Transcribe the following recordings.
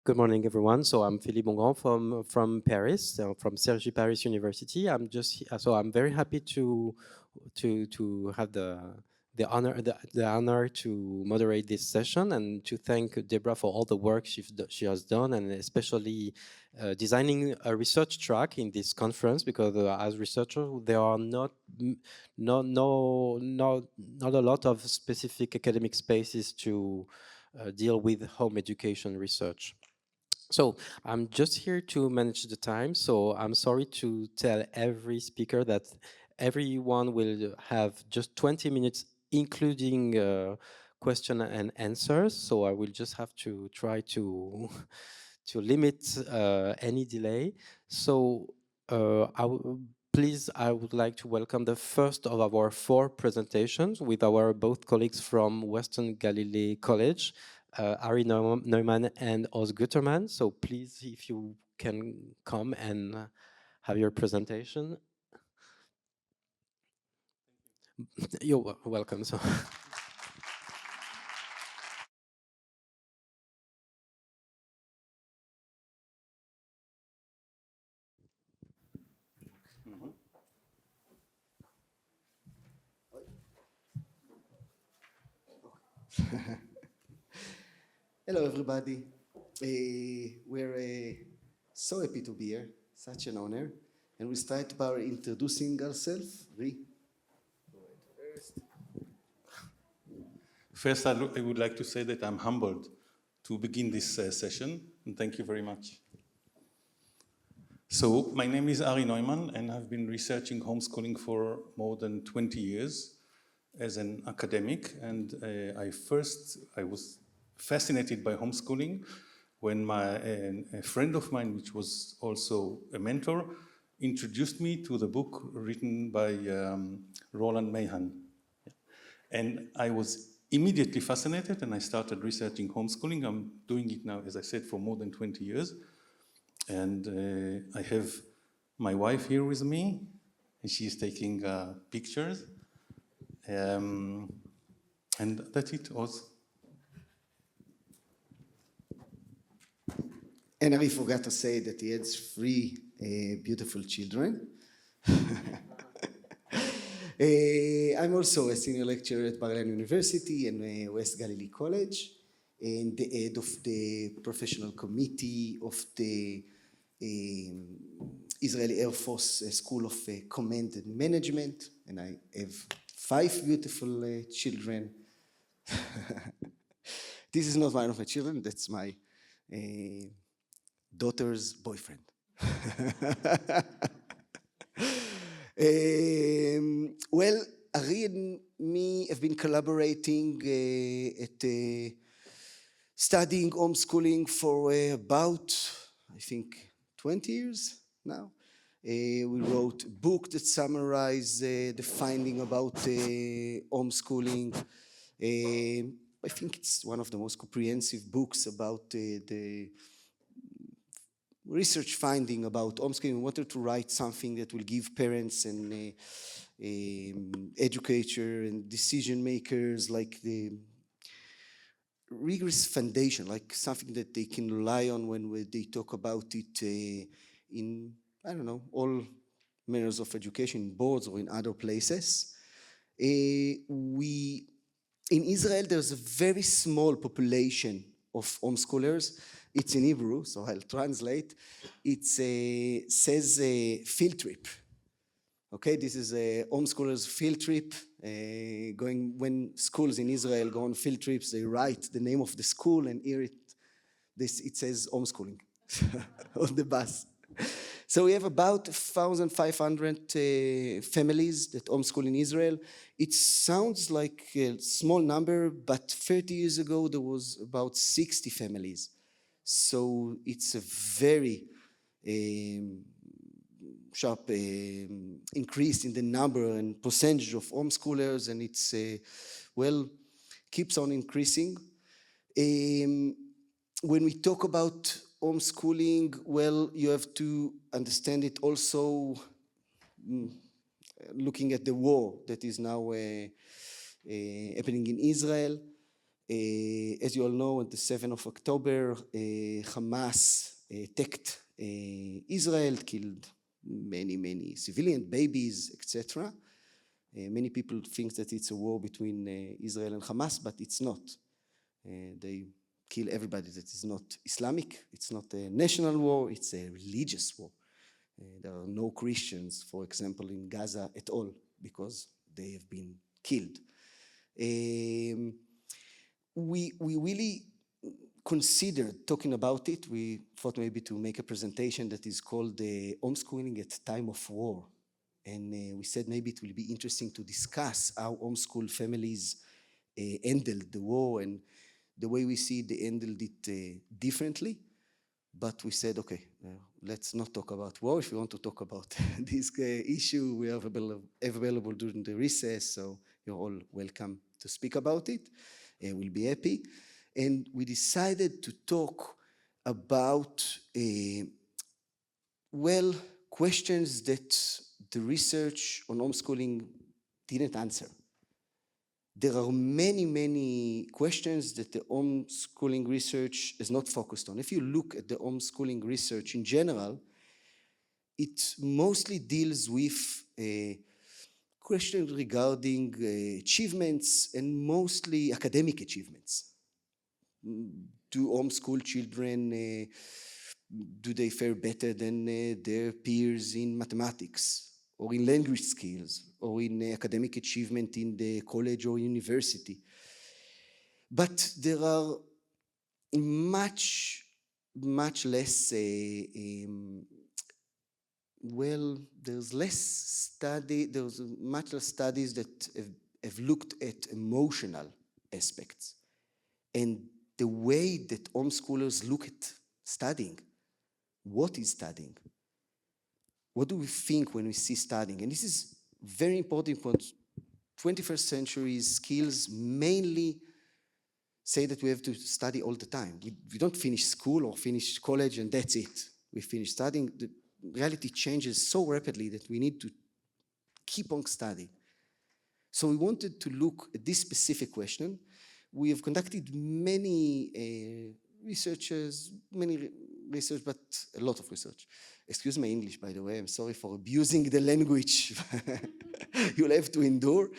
Good morning, everyone. So I'm Philippe Bongrand from Paris, from Cergy Paris University. I'm very happy to have the honor to moderate this session and to thank Deborah for all the work she has done, and especially designing a research track in this conference, because as researchers there are not a lot of specific academic spaces to deal with home education research. So I'm just here to manage the time. So I'm sorry to tell every speaker that everyone will have just 20 minutes, including question and answers. So I will just have to try to to limit any delay. So please, I would like to welcome the first of our 4 presentations with our both colleagues from Western Galilee College, Ari Neuman and Oz Guterman. So please, if you can come and have your presentation. You're welcome. So. Hello, everybody. We're so happy to be here. Such an honor. And we start by introducing ourselves. First, I would like to say that I'm humbled to begin this session, and thank you very much. So, my name is Ari Neuman, and I've been researching homeschooling for more than 20 years as an academic. And I was fascinated by homeschooling when a friend of mine, which was also a mentor, introduced me to the book written by Roland Mahan. And I was immediately fascinated, and I started researching homeschooling. I'm doing it now, as I said, for more than 20 years. And I have my wife here with me, and she's taking pictures. And that's it, Oz. And I forgot to say that he has 3 beautiful children. I'm also a senior lecturer at Bar-Ilan University and West Galilee College, and the head of the professional committee of the Israeli Air Force School of Command and Management, and I have 5 beautiful children. This is not one of my children, that's my daughter's boyfriend. Well, Ari and me have been collaborating at studying homeschooling for about, I think, 20 years now. We wrote a book that summarized the finding about homeschooling. I think it's one of the most comprehensive books about the research finding about homeschooling. We wanted to write something that will give parents and educators and decision makers like the rigorous foundation, like something that they can rely on when they talk about it in, I don't know, all manners of education, in boards or in other places. In Israel, there's a very small population of homeschoolers. It's in Hebrew, so I'll translate. It says field trip. Okay, this is a homeschoolers field trip. When schools in Israel go on field trips, they write the name of the school, and here it says homeschooling on the bus. So we have about 1,500 families that homeschool in Israel. It sounds like a small number, but 30 years ago there was about 60 families. So it's a very sharp increase in the number and percentage of homeschoolers, and it's keeps on increasing. When we talk about homeschooling, well, you have to understand it also looking at the war that is now happening in Israel. As you all know, on the 7th of October, Hamas attacked Israel, killed many civilian babies, etc. Many people think that it's a war between Israel and Hamas, but it's not. They kill everybody that is not Islamic. It's not a national war, it's a religious war. There are no Christians, for example, in Gaza at all, because they have been killed. We really considered talking about it. We thought maybe to make a presentation that is called Homeschooling at Time of War. And we said maybe it will be interesting to discuss how homeschool families handled the war, and the way we see they handled it differently. But we said, okay, let's not talk about war. If you want to talk about this issue, we are available during the recess, so you're all welcome to speak about it. We'll be happy. And we decided to talk about, well, questions that the research on homeschooling didn't answer. There are many questions that the homeschooling research is not focused on. If you look at the homeschooling research in general, it mostly deals with questions regarding achievements, and mostly academic achievements. Do homeschool children, do they fare better than their peers in mathematics, or in language skills, or in academic achievement in the college or university? But there are much less, well, there's much less studies that have looked at emotional aspects and the way that homeschoolers look at studying. What is studying? What do we think when we see studying? And this is very important because 21st century skills mainly say that we have to study all the time. We don't finish school or finish college and that's it. We finish studying. The reality changes so rapidly that we need to keep on studying. So we wanted to look at this specific question. We have conducted many research, but a lot of research. Excuse my English, by the way. I'm sorry for abusing the language. You'll have to endure.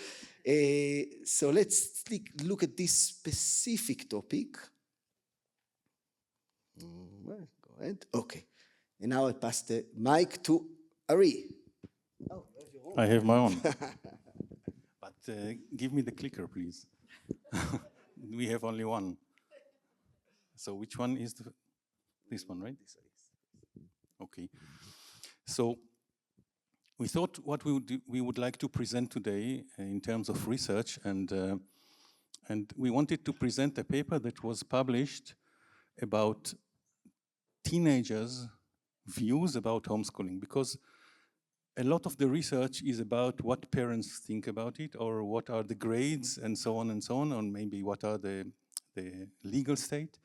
So let's look at this specific topic. Go ahead. Okay. And now I pass the mic to Ari. Oh, I have my own. But give me the clicker, please. We have only one. So which one is this one, right? Okay. So we thought what we would like to present today in terms of research, and we wanted to present a paper that was published about teenagers' views about homeschooling, because a lot of the research is about what parents think about it, or what are the grades, and so on, or maybe what are the legal state.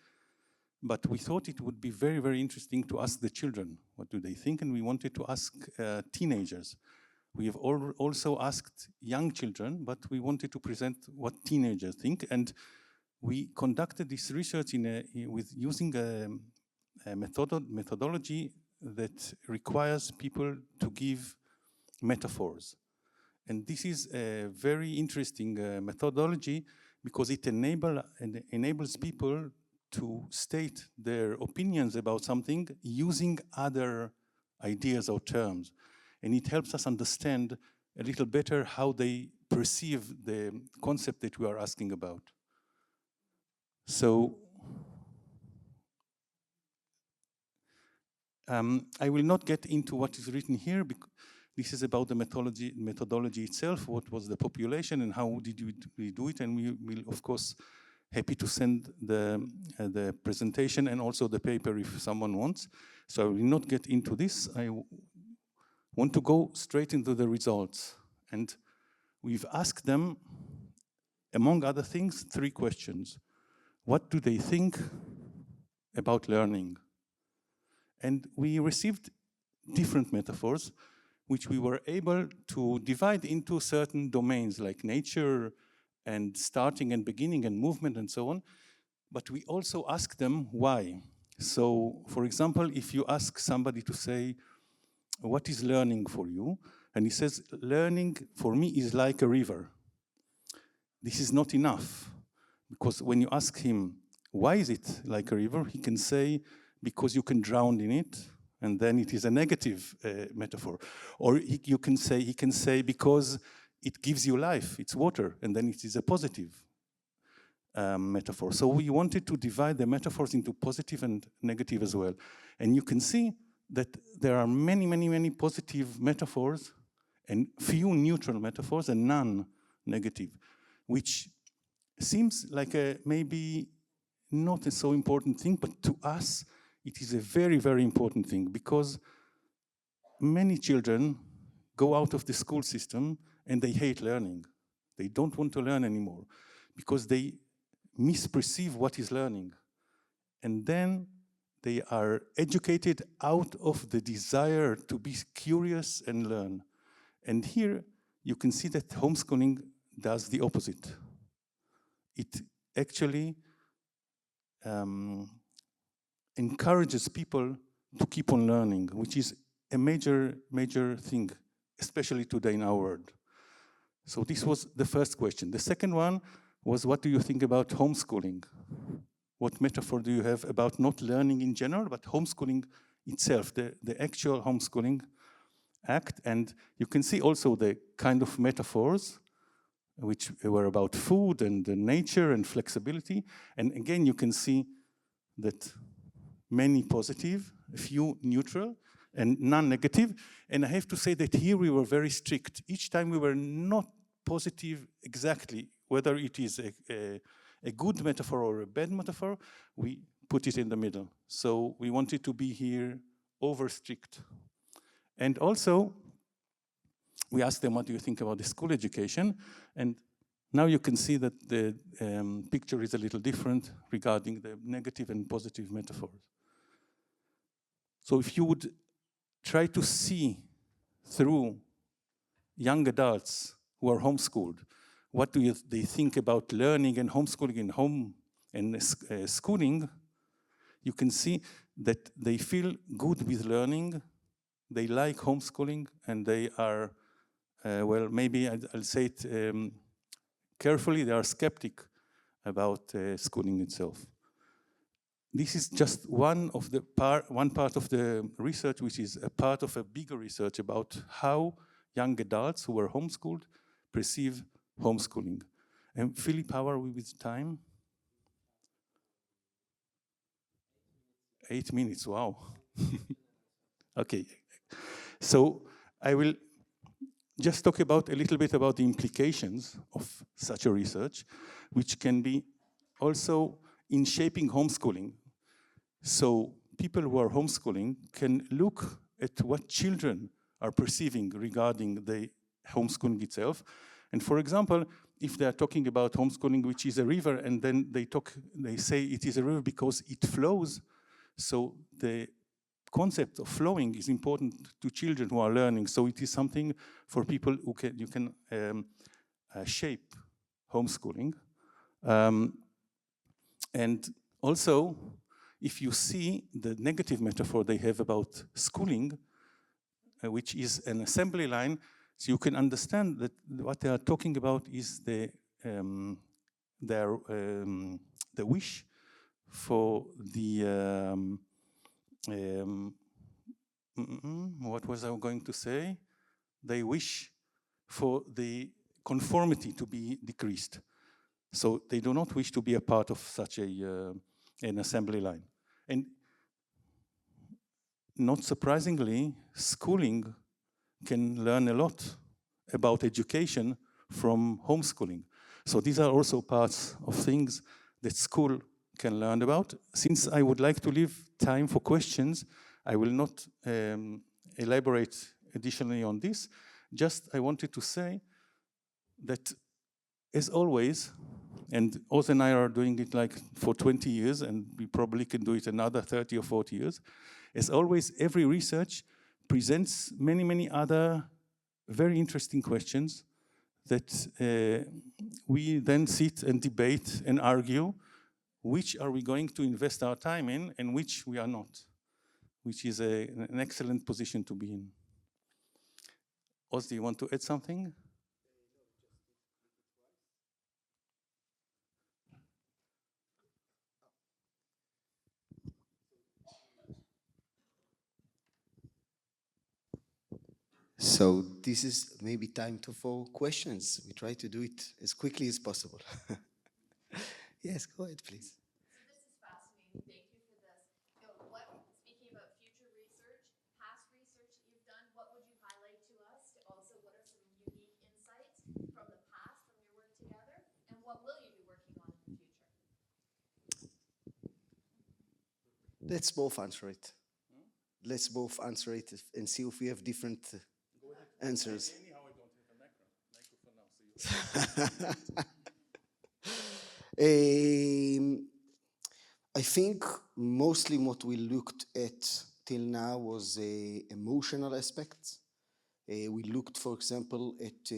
But we thought it would be very interesting to ask the children, what do they think? And we wanted to ask teenagers. We have also asked young children, but we wanted to present what teenagers think. And we conducted this research with using a methodology that requires people to give metaphors. And this is a very interesting methodology because it enables people to state their opinions about something using other ideas or terms. And it helps us understand a little better how they perceive the concept that we are asking about. So I will not get into what is written here, because this is about the methodology itself, what was the population and how did we do it, and we will, of course, happy to send the presentation and also the paper if someone wants. So I will not get into this. I want to go straight into the results. And we've asked them, among other things, 3 questions. What do they think about learning? And we received different metaphors, which we were able to divide into certain domains like nature and starting and beginning and movement and so on. But we also ask them why. So, for example, if you ask somebody to say, what is learning for you? And he says, learning for me is like a river. This is not enough. Because when you ask him, why is it like a river? He can say, because you can drown in it, and then it is a negative metaphor. Or he can say, because it gives you life, it's water, and then it is a positive metaphor. So we wanted to divide the metaphors into positive and negative as well. And you can see that there are many, many, many positive metaphors and few neutral metaphors and none negative, which seems like a maybe not a so important thing, but to us, it is a very, very important thing, because many children go out of the school system and they hate learning. They don't want to learn anymore because they misperceive what is learning. And then they are educated out of the desire to be curious and learn. And here you can see that homeschooling does the opposite. It actually encourages people to keep on learning, which is a major, major thing, especially today in our world. So this was the first question. The second one was, what do you think about homeschooling? What metaphor do you have about not learning in general, but homeschooling itself, the actual homeschooling act? And you can see also the kind of metaphors which were about food and nature and flexibility. And again, you can see that many positive, a few neutral, and none negative. And I have to say that here we were very strict. Each time we were not positive exactly, whether it is a good metaphor or a bad metaphor, we put it in the middle. So we wanted to be here over strict. And also, we asked them, what do you think about the school education? And now you can see that the picture is a little different regarding the negative and positive metaphors. So if you would try to see through young adults who are homeschooled, what do they think about learning and homeschooling and home and schooling, you can see that they feel good with learning, they like homeschooling, and they are, well, maybe I'll say it carefully, they are skeptic about schooling itself. This is just one part of the research, which is a part of a bigger research about how young adults who are homeschooled perceive homeschooling. And Philippe, how are we with time? 8 minutes, wow. Okay, so I will just talk about a little bit about the implications of such a research, which can be also in shaping homeschooling. So people who are homeschooling can look at what children are perceiving regarding the homeschooling itself. And for example, if they are talking about homeschooling, which is a river, and then they say it is a river because it flows. So the concept of flowing is important to children who are learning. So it is something for people who can shape homeschooling. And also, if you see the negative metaphor they have about schooling, which is an assembly line, so you can understand that what they are talking about is the wish for the what was I going to say? They wish for the conformity to be decreased. So they do not wish to be a part of such an assembly line. And not surprisingly, schooling can learn a lot about education from homeschooling. So these are also parts of things that school can learn about. Since I would like to leave time for questions, I will not elaborate additionally on this. Just I wanted to say that, as always, and Oz and I are doing it like for 20 years, and we probably can do it another 30 or 40 years. As always, every research presents many, many other very interesting questions that we then sit and debate and argue which are we going to invest our time in and which we are not, which is an excellent position to be in. Oz, do you want to add something? So this is maybe time for questions. We try to do it as quickly as possible. Yes, go ahead, please. So this is fascinating. Thank you for this. Speaking about future research, past research that you've done, what would you highlight to us? Also, what are some unique insights from the past, from your work together? And what will you be working on in the future? Let's both answer it. Let's both answer it and see if we have different answers. Anyhow, I don't have a microphone now, so you I think mostly what we looked at till now was emotional aspects. We looked, for example, at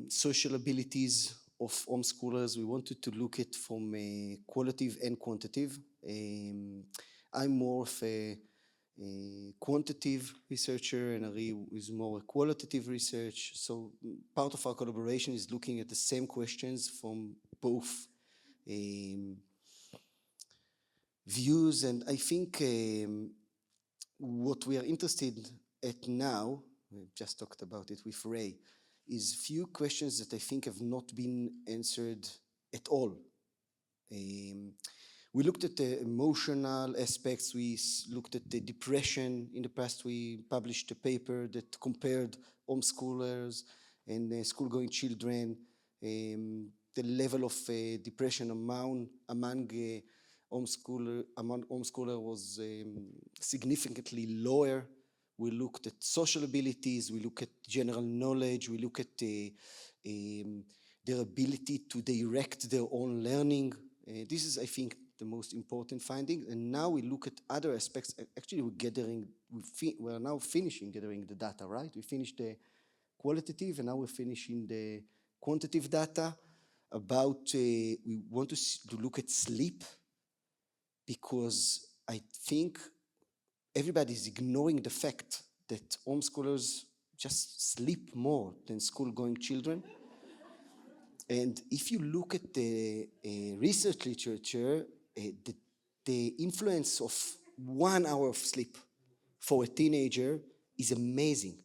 social abilities of homeschoolers. We wanted to look at from qualitative and quantitative. I'm more of a quantitative researcher, and Ari is more a qualitative research. So part of our collaboration is looking at the same questions from both views. And I think what we are interested at now, we just talked about it with Ray, is few questions that I think have not been answered at all. We looked at the emotional aspects. We looked at the depression. In the past, we published a paper that compared homeschoolers and school-going children. The level of depression among homeschooler was significantly lower. We looked at social abilities. We look at general knowledge. We look at their ability to direct their own learning. This is, I think, the most important finding. And now we look at other aspects. Actually, we are now finishing gathering the data, right? We finished the qualitative, and now we're finishing the quantitative data about, we want to look at sleep, because I think everybody's ignoring the fact that homeschoolers just sleep more than school-going children. And if you look at the research literature, the influence of 1 hour of sleep for a teenager is amazing.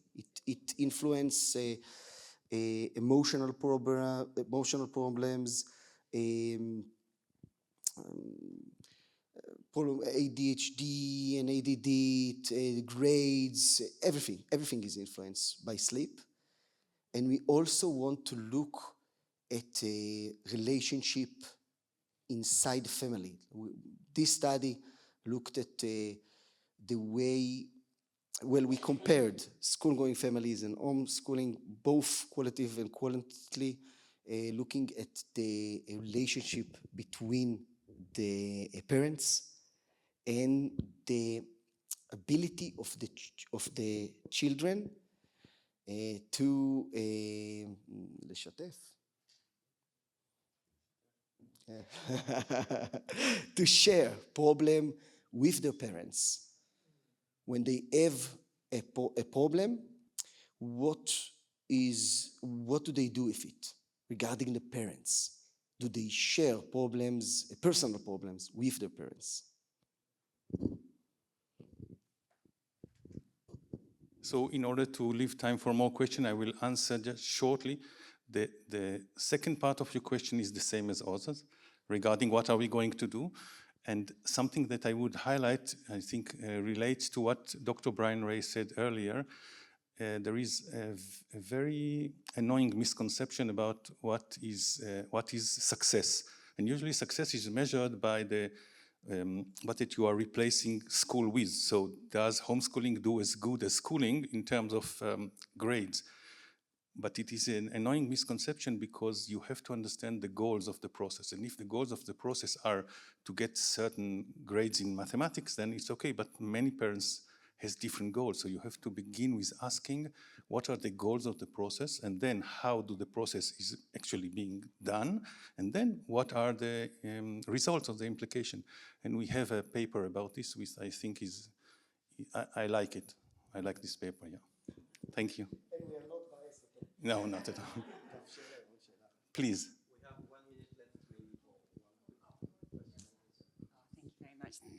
It influences emotional problems, ADHD and ADD, grades, everything is influenced by sleep. And we also want to look at a relationship inside the family. This study looked at the way, well, we compared school-going families and homeschooling, both qualitative and quantitatively, looking at the relationship between the parents and the ability of the children to לשתף. To share problem with their parents. When they have a problem, what do they do with it regarding the parents? Do they share problems, personal problems, with their parents? So in order to leave time for more questions, I will answer just shortly. The second part of your question is the same as others, regarding what are we going to do. And something that I would highlight, I think, relates to what Dr. Brian Ray said earlier. There is a very annoying misconception about what is success. And usually success is measured by what that you are replacing school with. So does homeschooling do as good as schooling in terms of grades? But it is an annoying misconception, because you have to understand the goals of the process. And if the goals of the process are to get certain grades in mathematics, then it's okay. But many parents has different goals. So you have to begin with asking what are the goals of the process, and then how do the process is actually being done, and then what are the results of the implication. And we have a paper about this, which I think is, I like it. I like this paper, yeah. Thank you. And we are not biased at all. No, not at all. Please.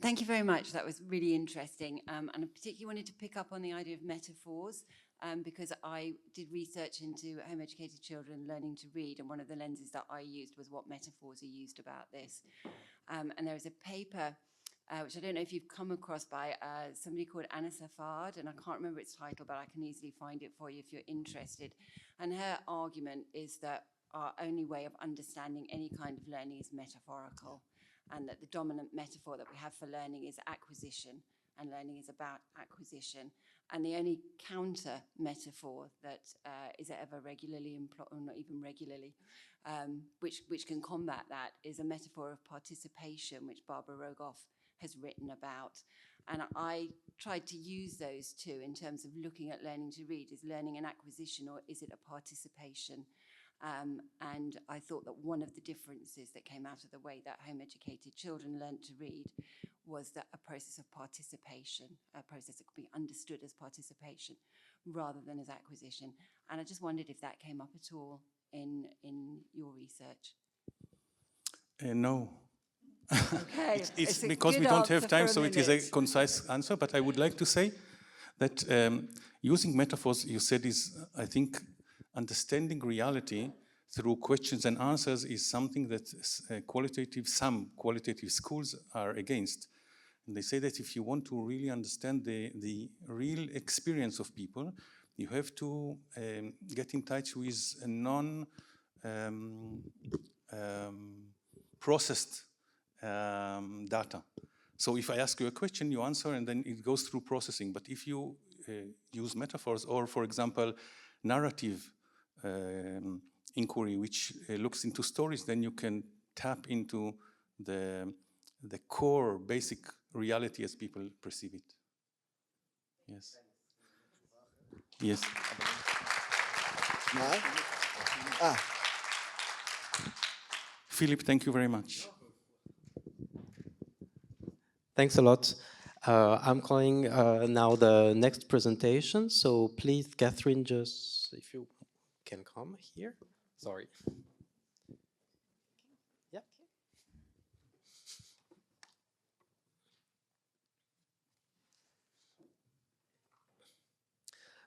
Thank you very much. That was really interesting. And I particularly wanted to pick up on the idea of metaphors, because I did research into home-educated children learning to read, and one of the lenses that I used was what metaphors are used about this. And there is a paper, which I don't know if you've come across, by somebody called Anna Safard, and I can't remember its title, but I can easily find it for you if you're interested. And her argument is that our only way of understanding any kind of learning is metaphorical, and that the dominant metaphor that we have for learning is acquisition, and learning is about acquisition. And the only counter metaphor that is ever regularly employed, or not even regularly, which can combat that, is a metaphor of participation, which Barbara Rogoff has written about. And I tried to use those two in terms of looking at learning to read. Is learning an acquisition, or is it a participation? And I thought that one of the differences that came out of the way that home-educated children learnt to read was that a process of participation, a process that could be understood as participation rather than as acquisition. And I just wondered if that came up at all in your research. No. Okay. It's a because good we don't have answer time, for so it is a minute. concise answer. But I would like to say that using metaphors, you said, is, I think, understanding reality through questions and answers is something that some qualitative schools are against. And they say that if you want to really understand the real experience of people, you have to get in touch with a processed data. So if I ask you a question, you answer, and then it goes through processing. But if you use metaphors, or, for example, narrative inquiry, which looks into stories, then you can tap into the core, basic reality as people perceive it. Yes. Yes. Philippe, thank you very much. Thanks a lot. I'm calling now the next presentation. So please, Catherine, just if you can come here. Sorry. Yeah.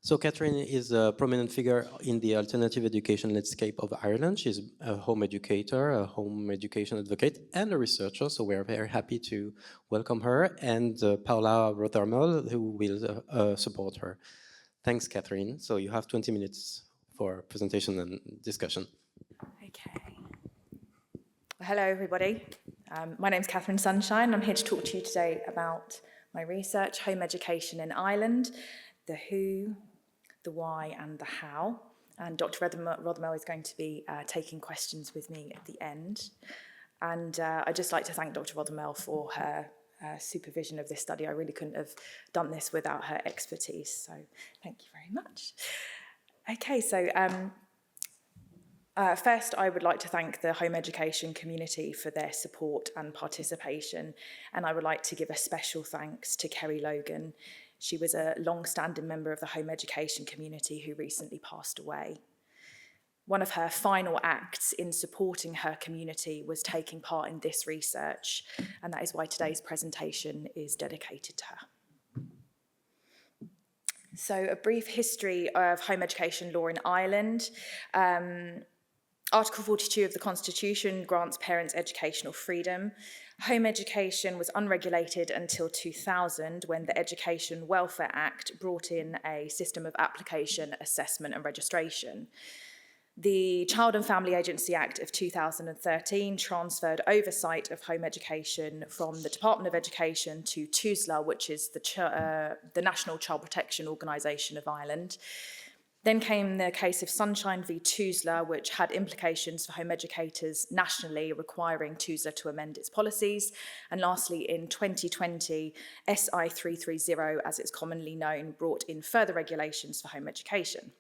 So Catherine is a prominent figure in the alternative education landscape of Ireland. She's a home educator, a home education advocate, and a researcher. So we're very happy to welcome her, and Paula Rothermel, who will support her. Thanks, Catherine. So you have 20 minutes for presentation and discussion. Okay. Well, hello, everybody. My name's Catherine Sunshine. I'm here to talk to you today about my research, home education in Ireland, the who, the why, and the how. And Dr. Rothermel is going to be taking questions with me at the end. And I'd just like to thank Dr. Rothermel for her supervision of this study. I really couldn't have done this without her expertise. So thank you very much. Okay, so first, I would like to thank the home education community for their support and participation, and I would like to give a special thanks to Kerry Logan. She was a long-standing member of the home education community who recently passed away. One of her final acts in supporting her community was taking part in this research, and that is why today's presentation is dedicated to her. So, a brief history of home education law in Ireland. Article 42 of the Constitution grants parents educational freedom. Home education was unregulated until 2000, when the Education Welfare Act brought in a system of application, assessment and registration. The Child and Family Agency Act of 2013 transferred oversight of home education from the Department of Education to TUSLA, which is the National Child Protection Organisation of Ireland. Then came the case of Sunshine v Tuzla, which had implications for home educators nationally, requiring Tuzla to amend its policies. And lastly, in 2020, SI 330, as it's commonly known, brought in further regulations for home education.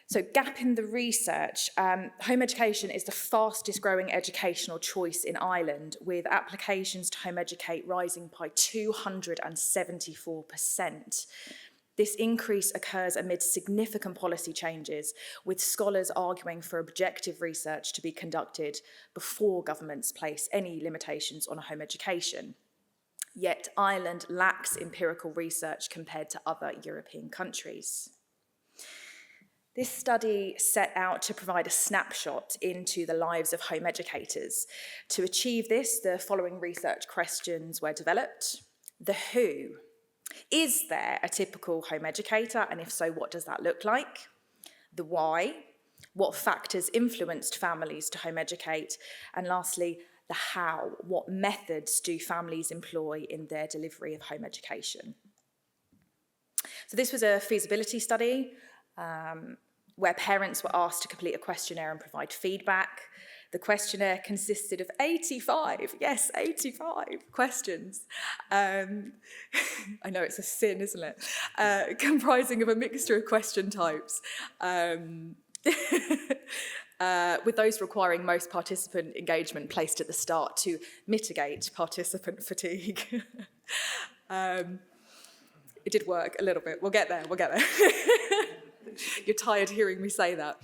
So, gap in the research. Home education is the fastest growing educational choice in Ireland, with applications to home educate rising by 274%. This increase occurs amid significant policy changes, with scholars arguing for objective research to be conducted before governments place any limitations on home education. Yet Ireland lacks empirical research compared to other European countries. This study set out to provide a snapshot into the lives of home educators. To achieve this, the following research questions were developed. The who. Is there a typical home educator, and if so, what does that look like? The why. What factors influenced families to home educate? And lastly, the how. What methods do families employ in their delivery of home education? So this was a feasibility study where parents were asked to complete a questionnaire and provide feedback. The questionnaire consisted of 85 questions. I know it's a sin, isn't it? Comprising of a mixture of question types, with those requiring most participant engagement placed at the start to mitigate participant fatigue. It did work a little bit. We'll get there. You're tired hearing me say that.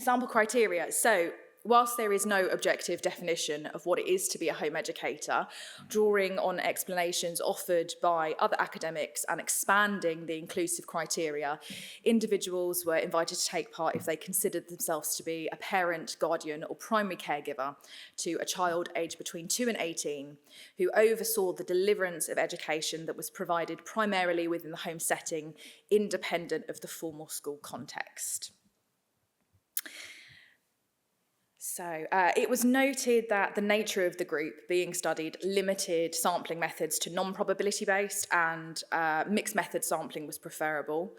Sample criteria. So, whilst there is no objective definition of what it is to be a home educator, drawing on explanations offered by other academics and expanding the inclusive criteria, individuals were invited to take part if they considered themselves to be a parent, guardian, or primary caregiver to a child aged between 2 and 18 who oversaw the deliverance of education that was provided primarily within the home setting, independent of the formal school context. So it was noted that the nature of the group being studied limited sampling methods to non-probability based, and mixed method sampling was preferable.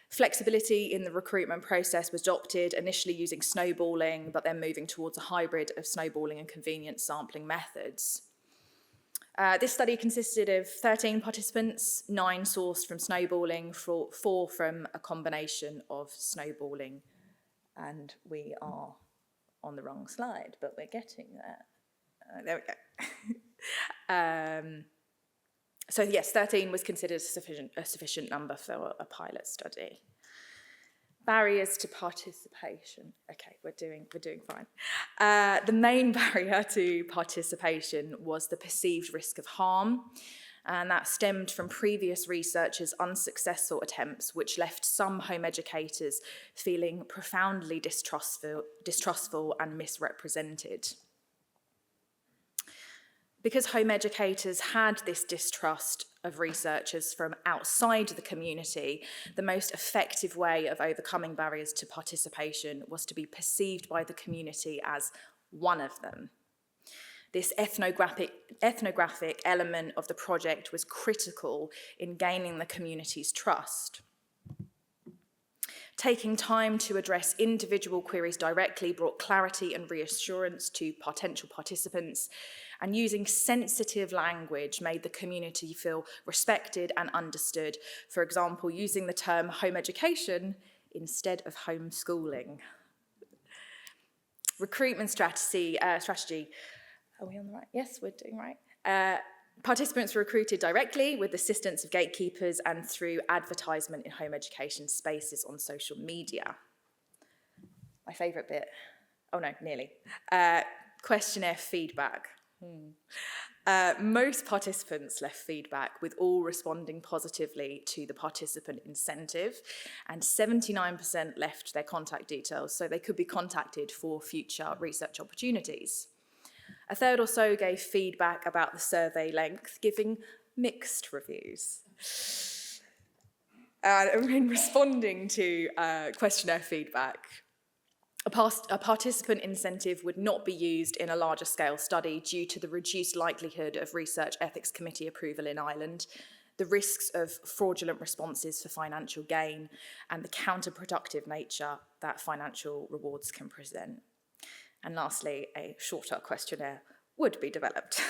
Flexibility in the recruitment process was adopted, initially using snowballing, but then moving towards a hybrid of snowballing and convenience sampling methods. This study consisted of 13 participants, 9 sourced from snowballing, 4 from a combination of snowballing, and we are on the wrong slide, but we're getting there. There we go. So yes, 13 was considered a sufficient number for a pilot study. Barriers to participation. Okay, we're doing fine. The main barrier to participation was the perceived risk of harm, and that stemmed from previous researchers' unsuccessful attempts, which left some home educators feeling profoundly distrustful and misrepresented. Because home educators had this distrust of researchers from outside the community, the most effective way of overcoming barriers to participation was to be perceived by the community as one of them. This ethnographic element of the project was critical in gaining the community's trust. Taking time to address individual queries directly brought clarity and reassurance to potential participants, and using sensitive language made the community feel respected and understood. For example, using the term home education instead of homeschooling. Recruitment strategy. Are we on the right? Yes, we're doing right. Participants were recruited directly with assistance of gatekeepers and through advertisement in home education spaces on social media. My favourite bit. Oh no, nearly. Questionnaire feedback. Most participants left feedback, with all responding positively to the participant incentive, and 79% left their contact details so they could be contacted for future research opportunities. A third or so gave feedback about the survey length, giving mixed reviews. In responding to questionnaire feedback, a participant incentive would not be used in a larger scale study due to the reduced likelihood of Research Ethics Committee approval in Ireland. the risks of fraudulent responses for financial gain, and the counterproductive nature that financial rewards can present. And lastly, a shorter questionnaire would be developed.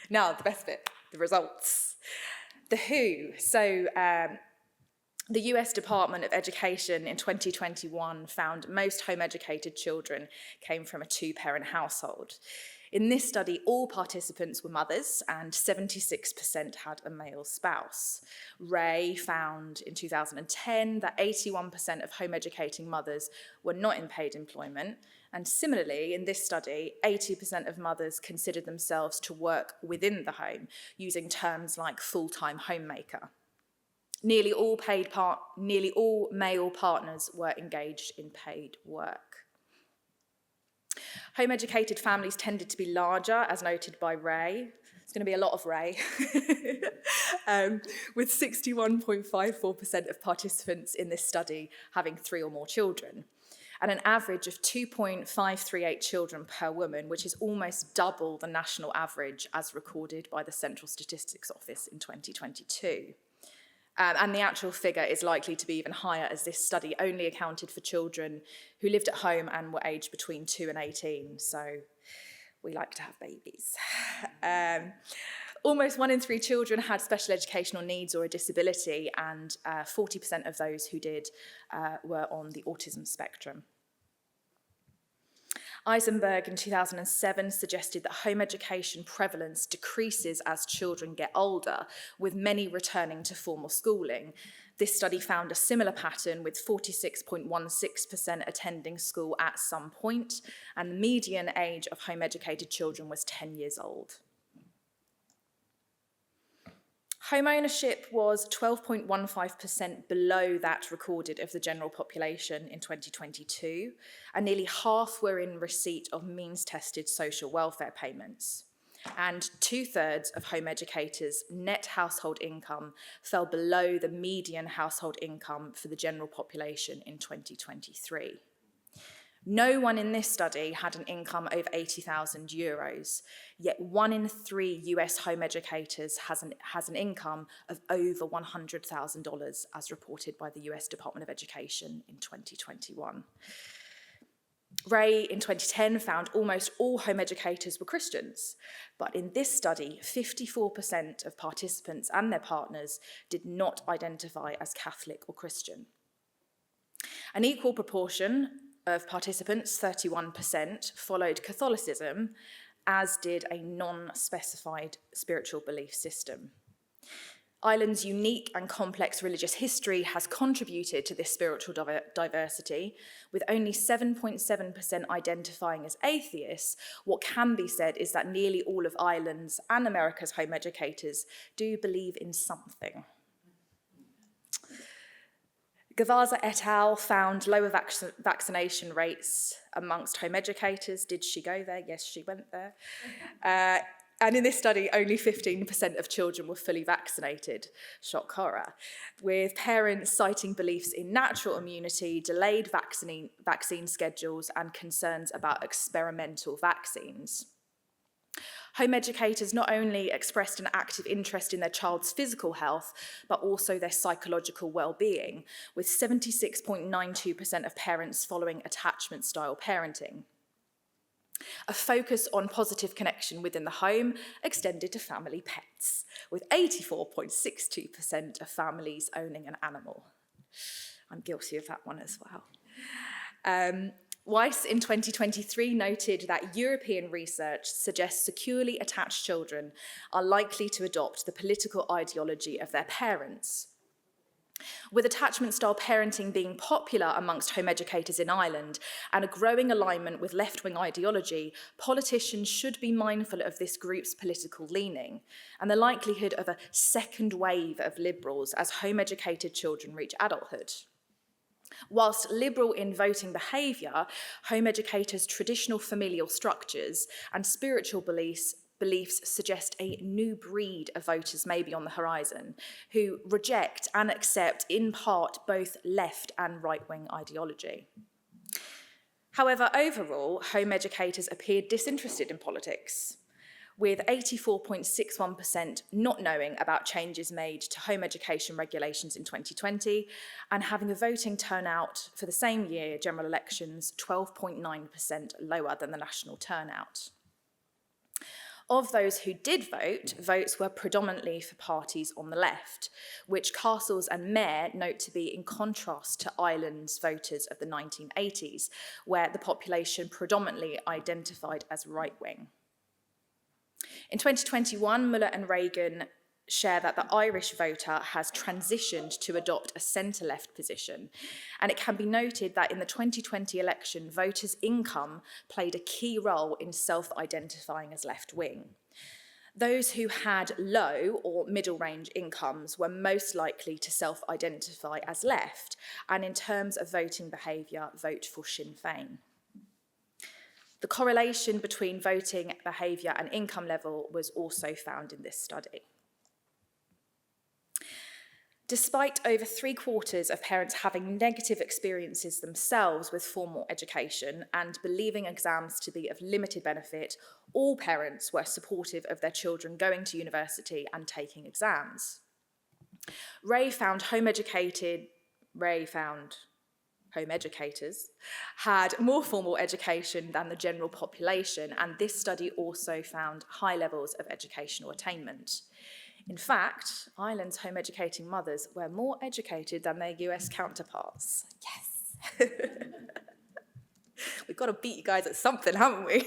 Now, the best bit, the results. The WHO. So the US Department of Education in 2021 found most home-educated children came from a two-parent household. In this study, all participants were mothers and 76% had a male spouse. Ray found in 2010 that 81% of home-educating mothers were not in paid employment. And similarly, in this study, 80% of mothers considered themselves to work within the home, using terms like full-time homemaker. Nearly all male partners were engaged in paid work. Home-educated families tended to be larger, as noted by Ray. It's going to be a lot of Ray. With 61.54% of participants in this study having 3 or more children, and an average of 2.538 children per woman, which is almost double the national average as recorded by the Central Statistics Office in 2022. And the actual figure is likely to be even higher, as this study only accounted for children who lived at home and were aged between 2 and 18, so we like to have babies. Almost 1 in 3 children had special educational needs or a disability, and 40% of those who did were on the autism spectrum. Eisenberg in 2007 suggested that home education prevalence decreases as children get older, with many returning to formal schooling. This study found a similar pattern, with 46.16% attending school at some point, and the median age of home educated children was 10 years old. Home ownership was 12.15% below that recorded of the general population in 2022, and nearly half were in receipt of means-tested social welfare payments. And 2/3 of home educators' net household income fell below the median household income for the general population in 2023. No one in this study had an income over €80,000, yet 1 in 3 US home educators has an income of over $100,000, as reported by the US Department of Education in 2021. Ray in 2010 found almost all home educators were Christians, but in this study, 54% of participants and their partners did not identify as Catholic or Christian. An equal proportion of participants, 31%, followed Catholicism, as did a non-specified spiritual belief system. Ireland's unique and complex religious history has contributed to this spiritual diversity, with only 7.7% identifying as atheists. What can be said is that nearly all of Ireland's and America's home educators do believe in something. Gavaza et al. Found lower vaccination rates amongst home educators. Did she go there? Yes, she went there. And in this study, only 15% of children were fully vaccinated. Shock horror. With parents citing beliefs in natural immunity, delayed vaccine schedules, and concerns about experimental vaccines. Home educators not only expressed an active interest in their child's physical health, but also their psychological well-being, with 76.92% of parents following attachment-style parenting. A focus on positive connection within the home extended to family pets, with 84.62% of families owning an animal. I'm guilty of that one as well. Weiss in 2023 noted that European research suggests securely attached children are likely to adopt the political ideology of their parents. With attachment-style parenting being popular amongst home educators in Ireland and a growing alignment with left-wing ideology, politicians should be mindful of this group's political leaning and the likelihood of a second wave of liberals as home-educated children reach adulthood. Whilst liberal in voting behaviour, home educators' traditional familial structures and spiritual beliefs suggest a new breed of voters may be on the horizon, who reject and accept, in part, both left and right-wing ideology. However, overall, home educators appeared disinterested in politics. with 84.61% not knowing about changes made to home education regulations in 2020, and having a voting turnout for the same year, general elections, 12.9% lower than the national turnout. Of those who did vote, votes were predominantly for parties on the left, which Castles and Mayor note to be in contrast to Ireland's voters of the 1980s, where the population predominantly identified as right-wing. In 2021, Muller and Reagan share that the Irish voter has transitioned to adopt a centre-left position, and it can be noted that in the 2020 election, voters' income played a key role in self-identifying as left-wing. Those who had low or middle-range incomes were most likely to self-identify as left, and in terms of voting behaviour, vote for Sinn Féin. The correlation between voting behaviour and income level was also found in this study. Despite over 3/4 of parents having negative experiences themselves with formal education and believing exams to be of limited benefit, all parents were supportive of their children going to university and taking exams. Ray found home educators had more formal education than the general population, and this study also found high levels of educational attainment. In fact, Ireland's home educating mothers were more educated than their US counterparts. Yes! We've got to beat you guys at something, haven't we?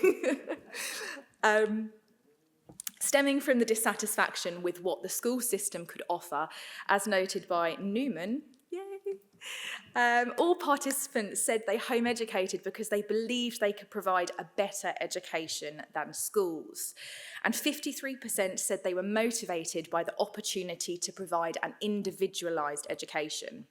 Stemming from the dissatisfaction with what the school system could offer, as noted by Neuman, all participants said they home educated because they believed they could provide a better education than schools. And 53% said they were motivated by the opportunity to provide an individualised education.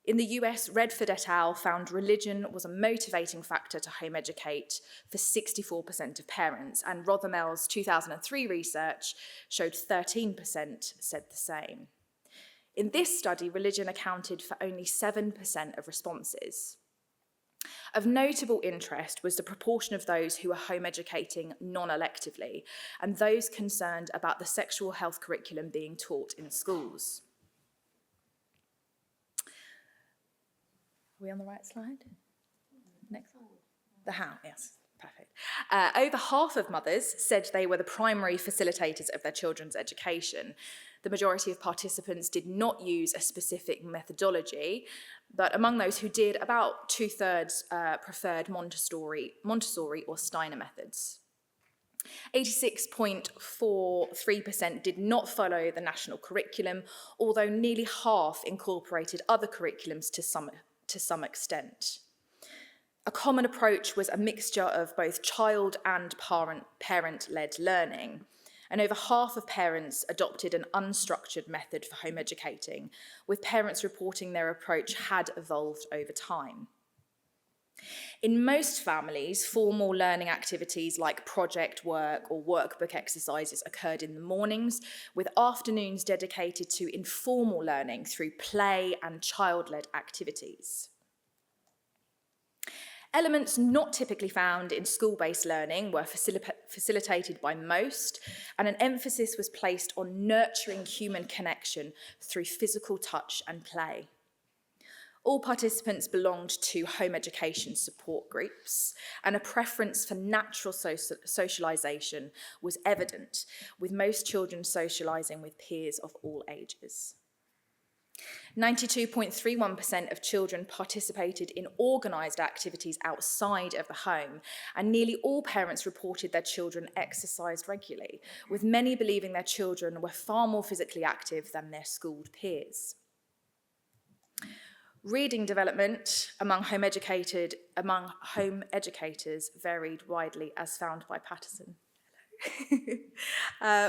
In the US, Redford et al. Found religion was a motivating factor to home educate for 64% of parents, and Rothermel's 2003 research showed 13% said the same. In this study, religion accounted for only 7% of responses. Of notable interest was the proportion of those who were home educating non-electively and those concerned about the sexual health curriculum being taught in schools. Are we on the right slide? Next slide. The how, yes. Perfect. Over half of mothers said they were the primary facilitators of their children's education. The majority of participants did not use a specific methodology, but among those who did, about 2/3 preferred Montessori or Steiner methods. 86.43% did not follow the national curriculum, although nearly half incorporated other curriculums to some extent. A common approach was a mixture of both child and parent-led learning, and over half of parents adopted an unstructured method for home educating, with parents reporting their approach had evolved over time. In most families, formal learning activities like project work or workbook exercises occurred in the mornings, with afternoons dedicated to informal learning through play and child-led activities. Elements not typically found in school-based learning were facilitated by most, and an emphasis was placed on nurturing human connection through physical touch and play. All participants belonged to home education support groups, and a preference for natural socialisation was evident, with most children socialising with peers of all ages. 92.31% of children participated in organised activities outside of the home, and nearly all parents reported their children exercised regularly, with many believing their children were far more physically active than their schooled peers. Reading development among home educators varied widely, as found by Patterson.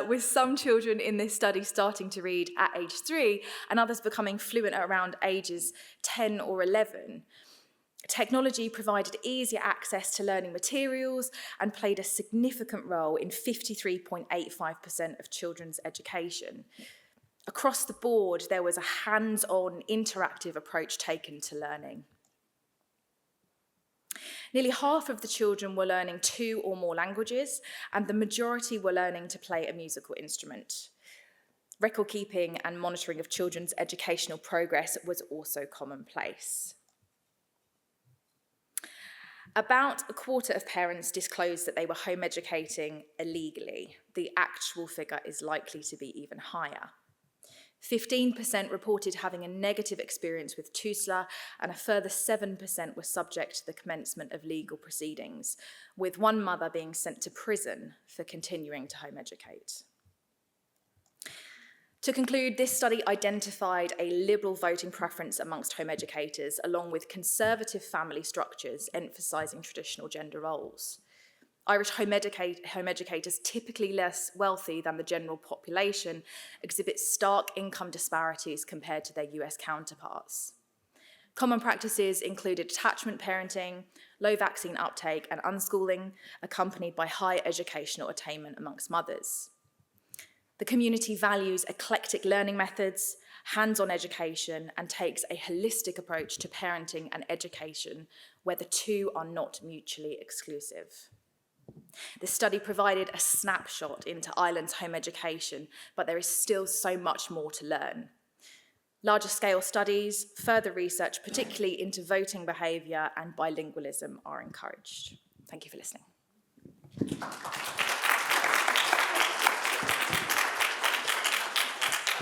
With some children in this study starting to read at age 3 and others becoming fluent around ages 10 or 11. Technology provided easier access to learning materials and played a significant role in 53.85% of children's education. Across the board, there was a hands-on, interactive approach taken to learning. Nearly half of the children were learning 2 or more languages, and the majority were learning to play a musical instrument. Record keeping and monitoring of children's educational progress was also commonplace. About a quarter of parents disclosed that they were home educating illegally. The actual figure is likely to be even higher. 15% reported having a negative experience with TUSLA, and a further 7% were subject to the commencement of legal proceedings, with one mother being sent to prison for continuing to home educate. To conclude, this study identified a liberal voting preference amongst home educators, along with conservative family structures emphasising traditional gender roles. Irish home educators, typically less wealthy than the general population, exhibit stark income disparities compared to their US counterparts. Common practices included attachment parenting, low vaccine uptake, and unschooling, accompanied by high educational attainment amongst mothers. The community values eclectic learning methods, hands-on education, and takes a holistic approach to parenting and education, where the two are not mutually exclusive. This study provided a snapshot into Ireland's home education, but there is still so much more to learn. Larger scale studies, further research, particularly into voting behaviour and bilingualism, are encouraged. Thank you for listening.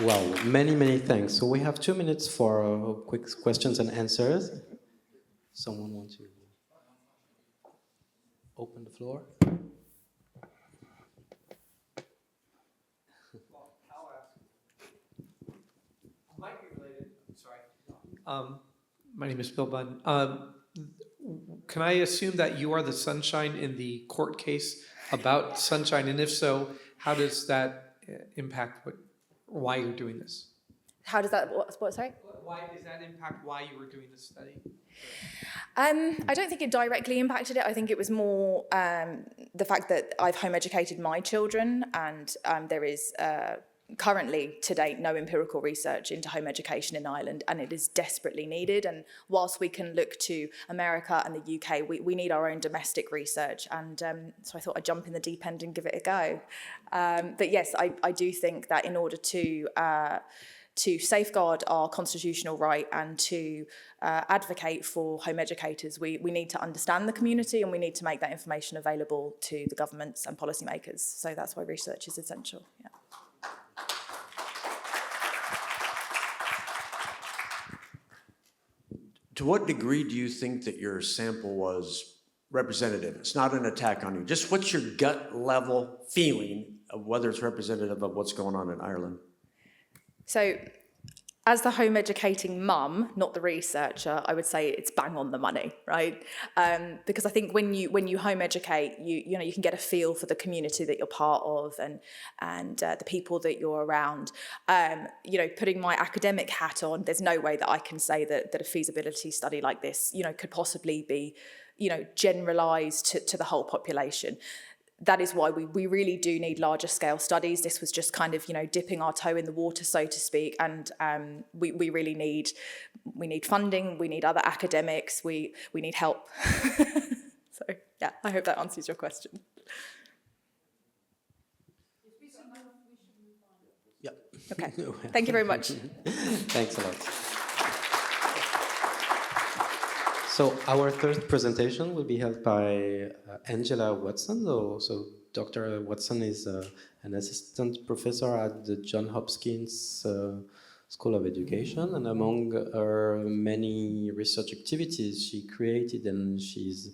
Well, many thanks. So we have 2 minutes for quick questions and answers. Someone want to open the floor? Might be related. I'm sorry. My name is Bill Bunn. Can I assume that you are the sunshine in the court case about sunshine? And if so, how does that impact why you're doing this? How does that, sorry? Why does that impact why you were doing this study? I don't think it directly impacted it. I think it was more the fact that I've home educated my children, and there is currently, to date, no empirical research into home education in Ireland, and it is desperately needed. And whilst we can look to America and the UK, we need our own domestic research. And so I thought I'd jump in the deep end and give it a go. But yes, I do think that in order to safeguard our constitutional right and to advocate for home educators, we need to understand the community, and we need to make that information available to the governments and policymakers. So that's why research is essential. Yeah. To what degree do you think that your sample was representative? It's not an attack on you. Just what's your gut level feeling of whether it's representative of what's going on in Ireland? So, as the home educating mum, not the researcher, I would say it's bang on the money, right? Because I think when you home educate, you know you can get a feel for the community that you're part of and the people that you're around. You know, putting my academic hat on, there's no way that I can say that a feasibility study like this, you know, could possibly be, you know, generalised to the whole population. That is why we really do need larger scale studies. This was just kind of, you know, dipping our toe in the water, so to speak. And we really need funding. We need other academics. We need help. So yeah, I hope that answers your question. Yeah. Okay. Thank you very much. Thanks a lot. So our third presentation will be held by Angela Watson. So Dr. Watson is an assistant professor at the Johns Hopkins School of Education, and among her many research activities she created, and she's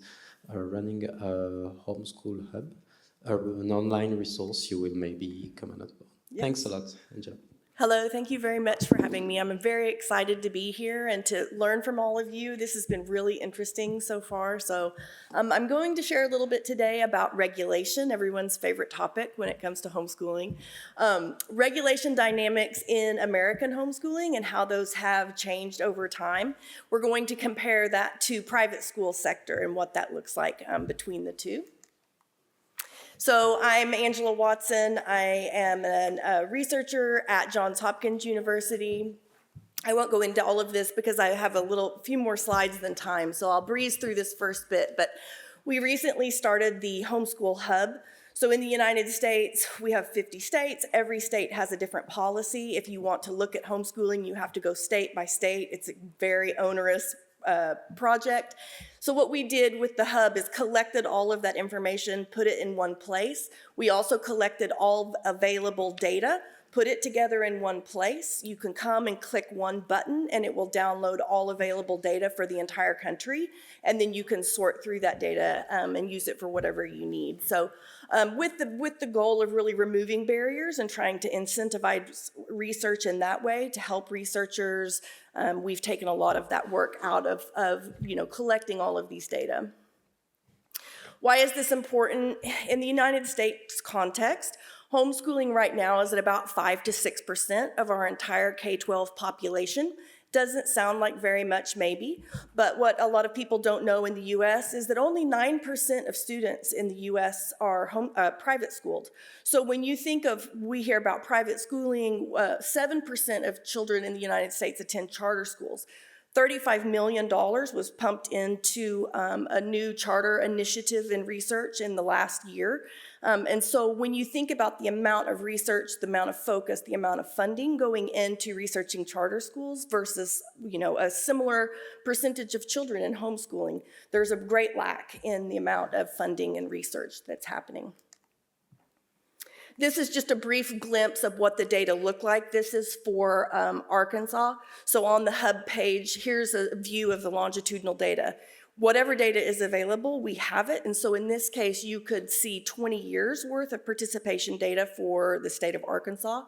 running a homeschool hub, an online resource you will maybe comment on. Yes. Thanks a lot, Angela. Hello, thank you very much for having me. I'm very excited to be here and to learn from all of you. This has been really interesting so far. So I'm going to share a little bit today about regulation, everyone's favorite topic when it comes to homeschooling. Regulation dynamics in American homeschooling and how those have changed over time. We're going to compare that to private school sector and what that looks like between the two. So I'm Angela Watson. I am a researcher at Johns Hopkins University. I won't go into all of this because I have a few more slides than time, so I'll breeze through this first bit. But we recently started the Homeschool Hub. So in the United States, we have 50 states. Every state has a different policy. If you want to look at homeschooling, you have to go state by state. It's a very onerous project. So what we did with the hub is collected all of that information, put it in one place. We also collected all available data, put it together in one place. You can come and click one button and it will download all available data for the entire country. And then you can sort through that data and use it for whatever you need. So with the goal of really removing barriers and trying to incentivize research in that way to help researchers, we've taken a lot of that work out of collecting all of these data. Why is this important? In the United States context, homeschooling right now is at about 5 to 6% of our entire K-12 population. Doesn't sound like very much, maybe, but what a lot of people don't know in the US is that only 9% of students in the US are private schooled. So when you think of, we hear about private schooling, 7% of children in the United States attend charter schools. $35 million was pumped into a new charter initiative in research in the last year. And so when you think about the amount of research, the amount of focus, the amount of funding going into researching charter schools versus, a similar percentage of children in homeschooling, there's a great lack in the amount of funding and research that's happening. This is just a brief glimpse of what the data look like. This is for Arkansas. So on the hub page, here's a view of the longitudinal data. Whatever data is available, we have it. And so in this case, you could see 20 years worth of participation data for the state of Arkansas.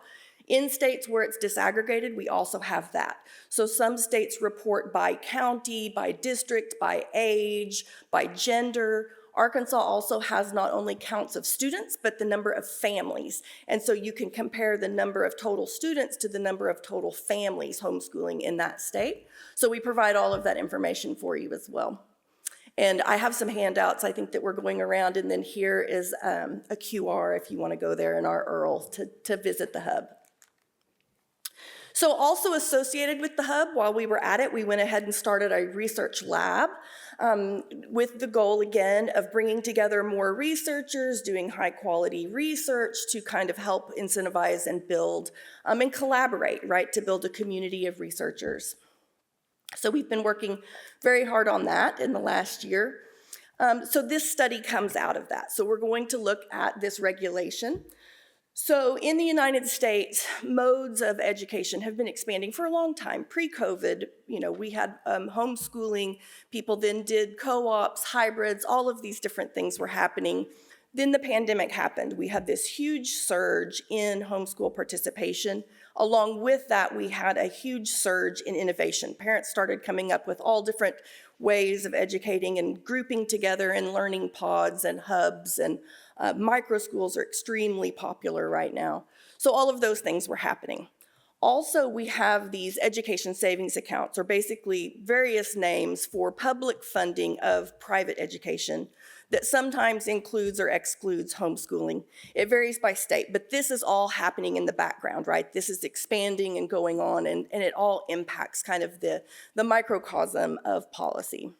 In states where it's disaggregated, we also have that. So some states report by county, by district, by age, by gender. Arkansas also has not only counts of students, but the number of families. And so you can compare the number of total students to the number of total families homeschooling in that state. So we provide all of that information for you as well. And I have some handouts, I think, that we're going around, and then here is a QR if you want to go there in our URL to visit the hub. So also associated with the hub, while we were at it, we went ahead and started a research lab with the goal, again, of bringing together more researchers, doing high quality research to kind of help incentivize and build and collaborate, right, to build a community of researchers. So we've been working very hard on that in the last year. So this study comes out of that. So we're going to look at this regulation. So in the United States, modes of education have been expanding for a long time. Pre-COVID, we had homeschooling, people then did co-ops, hybrids, all of these different things were happening. Then the pandemic happened. We had this huge surge in homeschool participation. Along with that, we had a huge surge in innovation. Parents started coming up with all different ways of educating and grouping together in learning pods and hubs, and micro schools are extremely popular right now. So all of those things were happening. Also, we have these education savings accounts, or basically various names for public funding of private education that sometimes includes or excludes homeschooling. It varies by state, but this is all happening in the background, right? This is expanding and going on, and it all impacts kind of the microcosm of policy.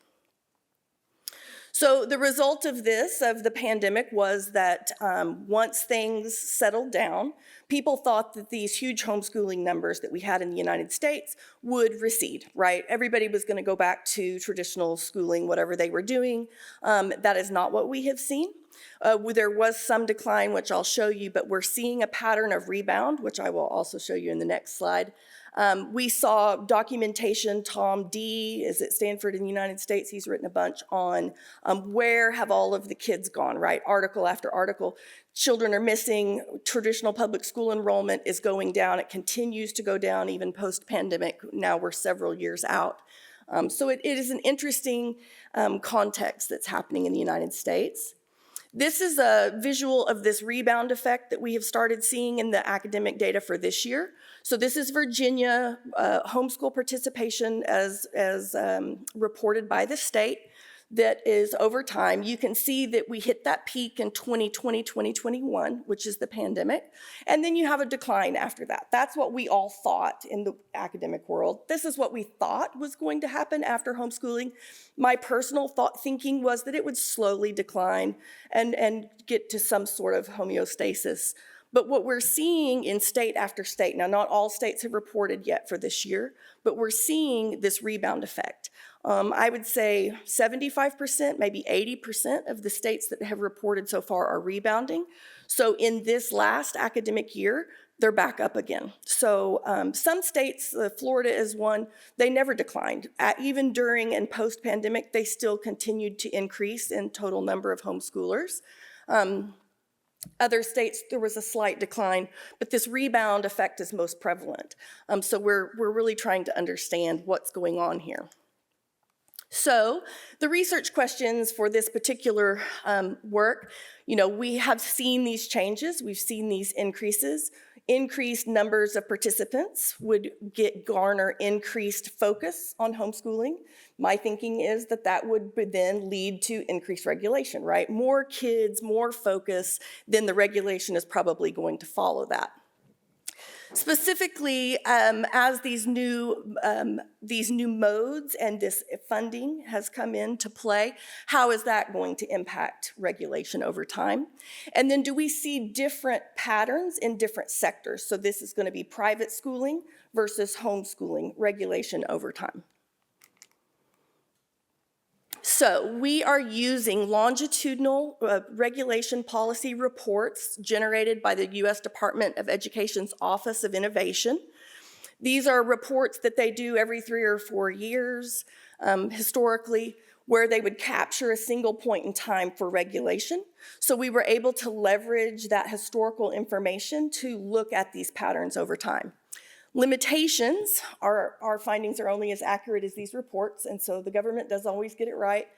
So the result of the pandemic, was that once things settled down, people thought that these huge homeschooling numbers that we had in the United States would recede, right? Everybody was going to go back to traditional schooling, whatever they were doing. That is not what we have seen. There was some decline, which I'll show you, but we're seeing a pattern of rebound, which I will also show you in the next slide. We saw documentation. Tom D is at Stanford in the United States. He's written a bunch on where have all of the kids gone, right? Article after article. Children are missing. Traditional public school enrollment is going down. It continues to go down even post-pandemic. Now we're several years out. So it is an interesting context that's happening in the United States. This is a visual of this rebound effect that we have started seeing in the academic data for this year. So this is Virginia homeschool participation as reported by the state. that is over time. You can see that we hit that peak in 2020, 2021, which is the pandemic, and then you have a decline after that. That's what we all thought in the academic world. This is what we thought was going to happen after homeschooling. My personal thinking was that it would slowly decline and get to some sort of homeostasis. But what we're seeing in state after state, now not all states have reported yet for this year, but we're seeing this rebound effect. I would say 75%, maybe 80% of the states that have reported so far are rebounding. So in this last academic year, they're back up again. So some states, Florida is one, they never declined. Even during and post-pandemic, they still continued to increase in total number of homeschoolers. Other states, there was a slight decline, but this rebound effect is most prevalent. So we're really trying to understand what's going on here. So the research questions for this particular work, we have seen these changes, we've seen these increases. Increased numbers of participants would garner increased focus on homeschooling. My thinking is that would then lead to increased regulation, right? More kids, more focus, then the regulation is probably going to follow that. Specifically, as these new modes and this funding has come into play, how is that going to impact regulation over time? And then do we see different patterns in different sectors? So this is going to be private schooling versus homeschooling regulation over time. So we are using longitudinal regulation policy reports generated by the U.S. Department of Education's Office of Innovation. These are reports that they do every 3 or 4 years, historically, where they would capture a single point in time for regulation. So we were able to leverage that historical information to look at these patterns over time. Limitations, our findings are only as accurate as these reports, and so the government doesn't always get it right.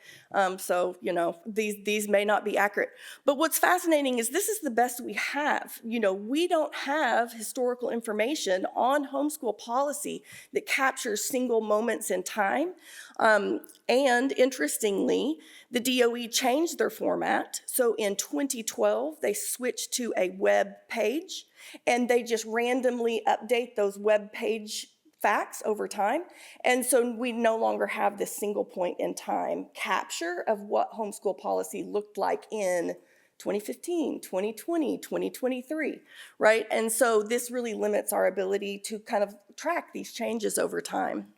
These may not be accurate. But what's fascinating is this is the best we have. We don't have historical information on homeschool policy that captures single moments in time. And interestingly, the DOE changed their format. So in 2012, they switched to a web page, and they just randomly update those web page facts over time. And so we no longer have this single point in time capture of what homeschool policy looked like in 2015, 2020, 2023, right? And so this really limits our ability to kind of track these changes over time.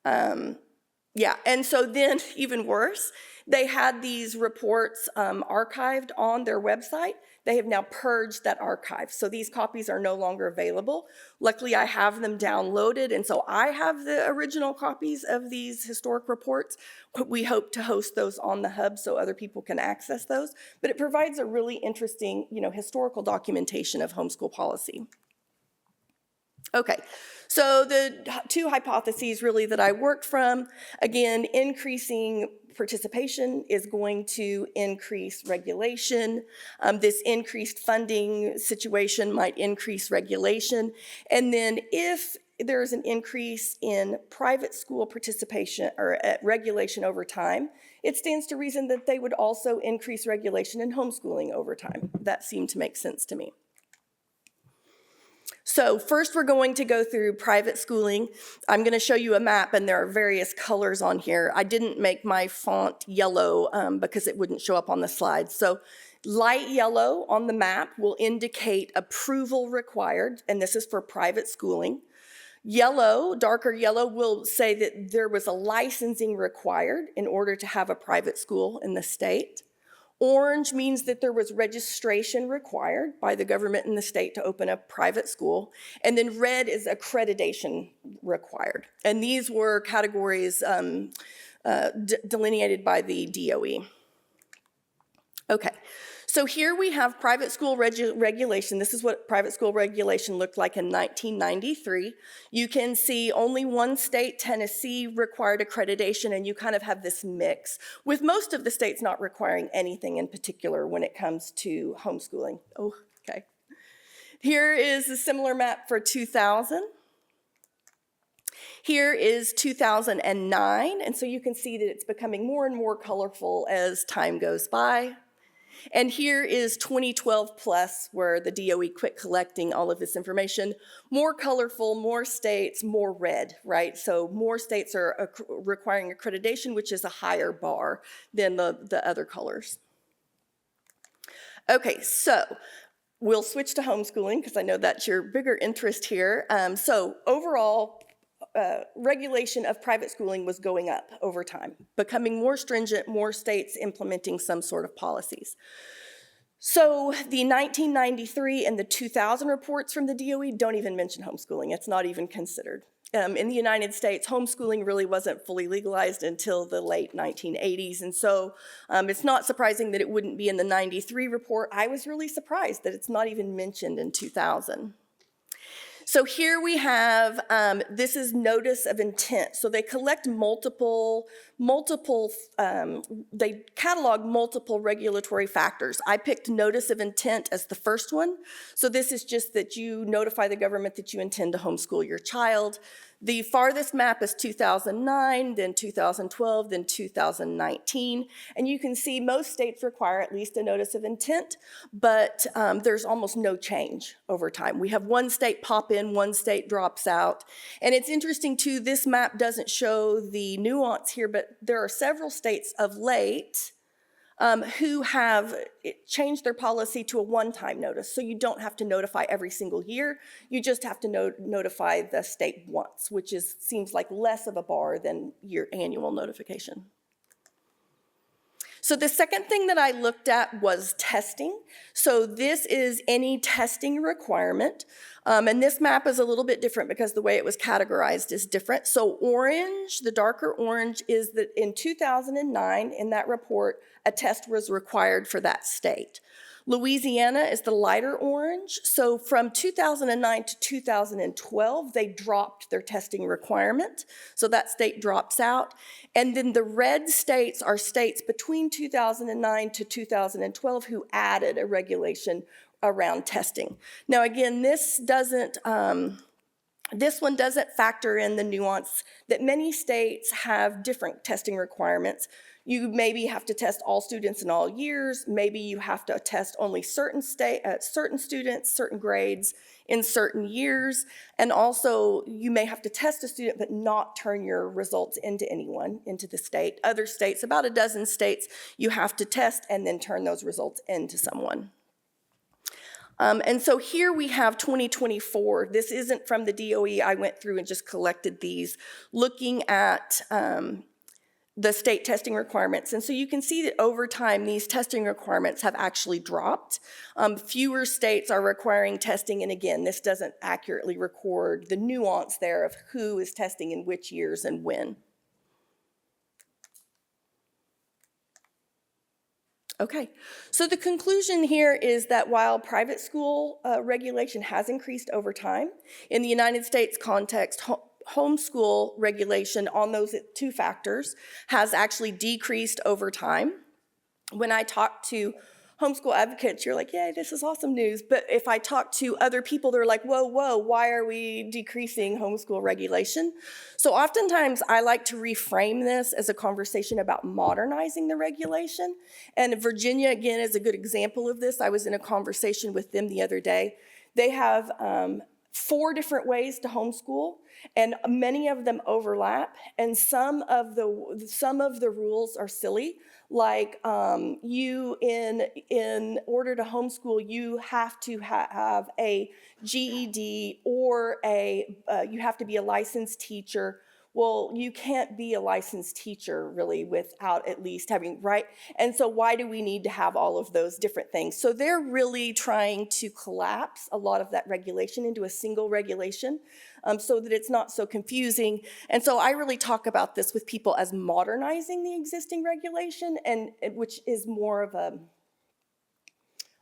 And so then even worse, they had these reports archived on their website. They have now purged that archive. So these copies are no longer available. Luckily, I have them downloaded, and so I have the original copies of these historic reports. We hope to host those on the hub so other people can access those. But it provides a really interesting, historical documentation of homeschool policy. Okay, so the 2 hypotheses really that I worked from, again, increasing participation is going to increase regulation. This increased funding situation might increase regulation. And then if there's an increase in private school participation or regulation over time, it stands to reason that they would also increase regulation in homeschooling over time. That seemed to make sense to me. So first we're going to go through private schooling. I'm going to show you a map, and there are various colors on here. I didn't make my font yellow because it wouldn't show up on the slides. So light yellow on the map will indicate approval required, and this is for private schooling. Yellow, darker yellow, will say that there was a licensing required in order to have a private school in the state. Orange means that there was registration required by the government in the state to open a private school. And then red is accreditation required. And these were categories delineated by the DOE. Okay, so here we have private school regulation. This is what private school regulation looked like in 1993. You can see only one state, Tennessee, required accreditation, and you kind of have this mix, with most of the states not requiring anything in particular when it comes to homeschooling. Oh, okay. Here is a similar map for 2000. Here is 2009, and so you can see that it's becoming more and more colorful as time goes by. And here is 2012 plus, where the DOE quit collecting all of this information. More colorful, more states, more red, right? So more states are requiring accreditation, which is a higher bar than the other colors. Okay, so we'll switch to homeschooling because I know that's your bigger interest here. So overall, regulation of private schooling was going up over time, becoming more stringent, more states implementing some sort of policies. So the 1993 and the 2000 reports from the DOE don't even mention homeschooling. It's not even considered. In the United States, homeschooling really wasn't fully legalized until the late 1980s. And so it's not surprising that it wouldn't be in the 93 report. I was really surprised that it's not even mentioned in 2000. So here we have, this is notice of intent. So they collect they catalog multiple regulatory factors. I picked notice of intent as the first one. So this is just that you notify the government that you intend to homeschool your child. The farthest map is 2009, then 2012, then 2019. And you can see most states require at least a notice of intent, but there's almost no change over time. We have one state pop in, one state drops out. And it's interesting too, this map doesn't show the nuance here, but there are several states of late who have changed their policy to a one-time notice. So you don't have to notify every single year. You just have to notify the state once, which seems like less of a bar than your annual notification. So the second thing that I looked at was testing. So this is any testing requirement. And this map is a little bit different because the way it was categorized is different. So orange, the darker orange, is that in 2009, in that report, a test was required for that state. Louisiana is the lighter orange. So from 2009 to 2012, they dropped their testing requirement. So that state drops out. And then the red states are states between 2009 to 2012 who added a regulation around testing. Now again, this one doesn't factor in the nuance that many states have different testing requirements. You maybe have to test all students in all years. Maybe you have to test only certain students, certain grades in certain years. And also you may have to test a student but not turn your results into anyone, into the state. Other states, about a dozen states, you have to test and then turn those results into someone. And so here we have 2024. This isn't from the DOE. I went through and just collected these, looking at the state testing requirements. And so you can see that over time, these testing requirements have actually dropped. Fewer states are requiring testing. And again, this doesn't accurately record the nuance there of who is testing in which years and when. Okay, so the conclusion here is that while private school regulation has increased over time, in the United States context, homeschool regulation on those two factors has actually decreased over time. When I talk to homeschool advocates, you're like, yay, this is awesome news. But if I talk to other people, they're like, whoa, why are we decreasing homeschool regulation? So oftentimes I like to reframe this as a conversation about modernizing the regulation. And Virginia, again, is a good example of this. I was in a conversation with them the other day. They have 4 different ways to homeschool, and many of them overlap, and some of the rules are silly. Like you, in order to homeschool, you have to have a GED or you have to be a licensed teacher. Well, you can't be a licensed teacher really without at least having, right? And so why do we need to have all of those different things? So they're really trying to collapse a lot of that regulation into a single regulation so that it's not so confusing. And so I really talk about this with people as modernizing the existing regulation, and which is more of a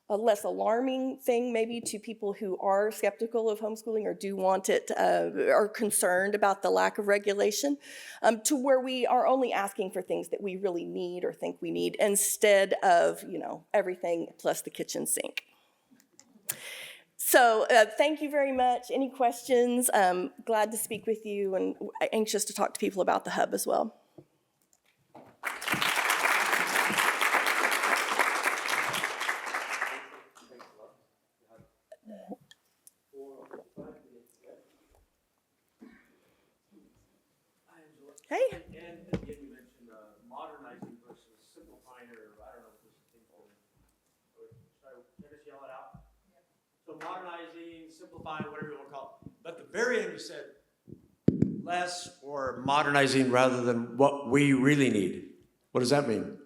less alarming thing maybe to people who are skeptical of homeschooling or do want it, are concerned about the lack of regulation, to where we are only asking for things that we really need or think we need instead of, everything plus the kitchen sink. So thank you very much. Any questions? Glad to speak with you and anxious to talk to people about the hub as well. Hey. And again, you mentioned modernizing versus simplifying, or I don't know if this is should I just yell it out? So modernizing, simplifying, whatever you want to call it. But at the very end, you said less or modernizing rather than what we really need. What does that mean?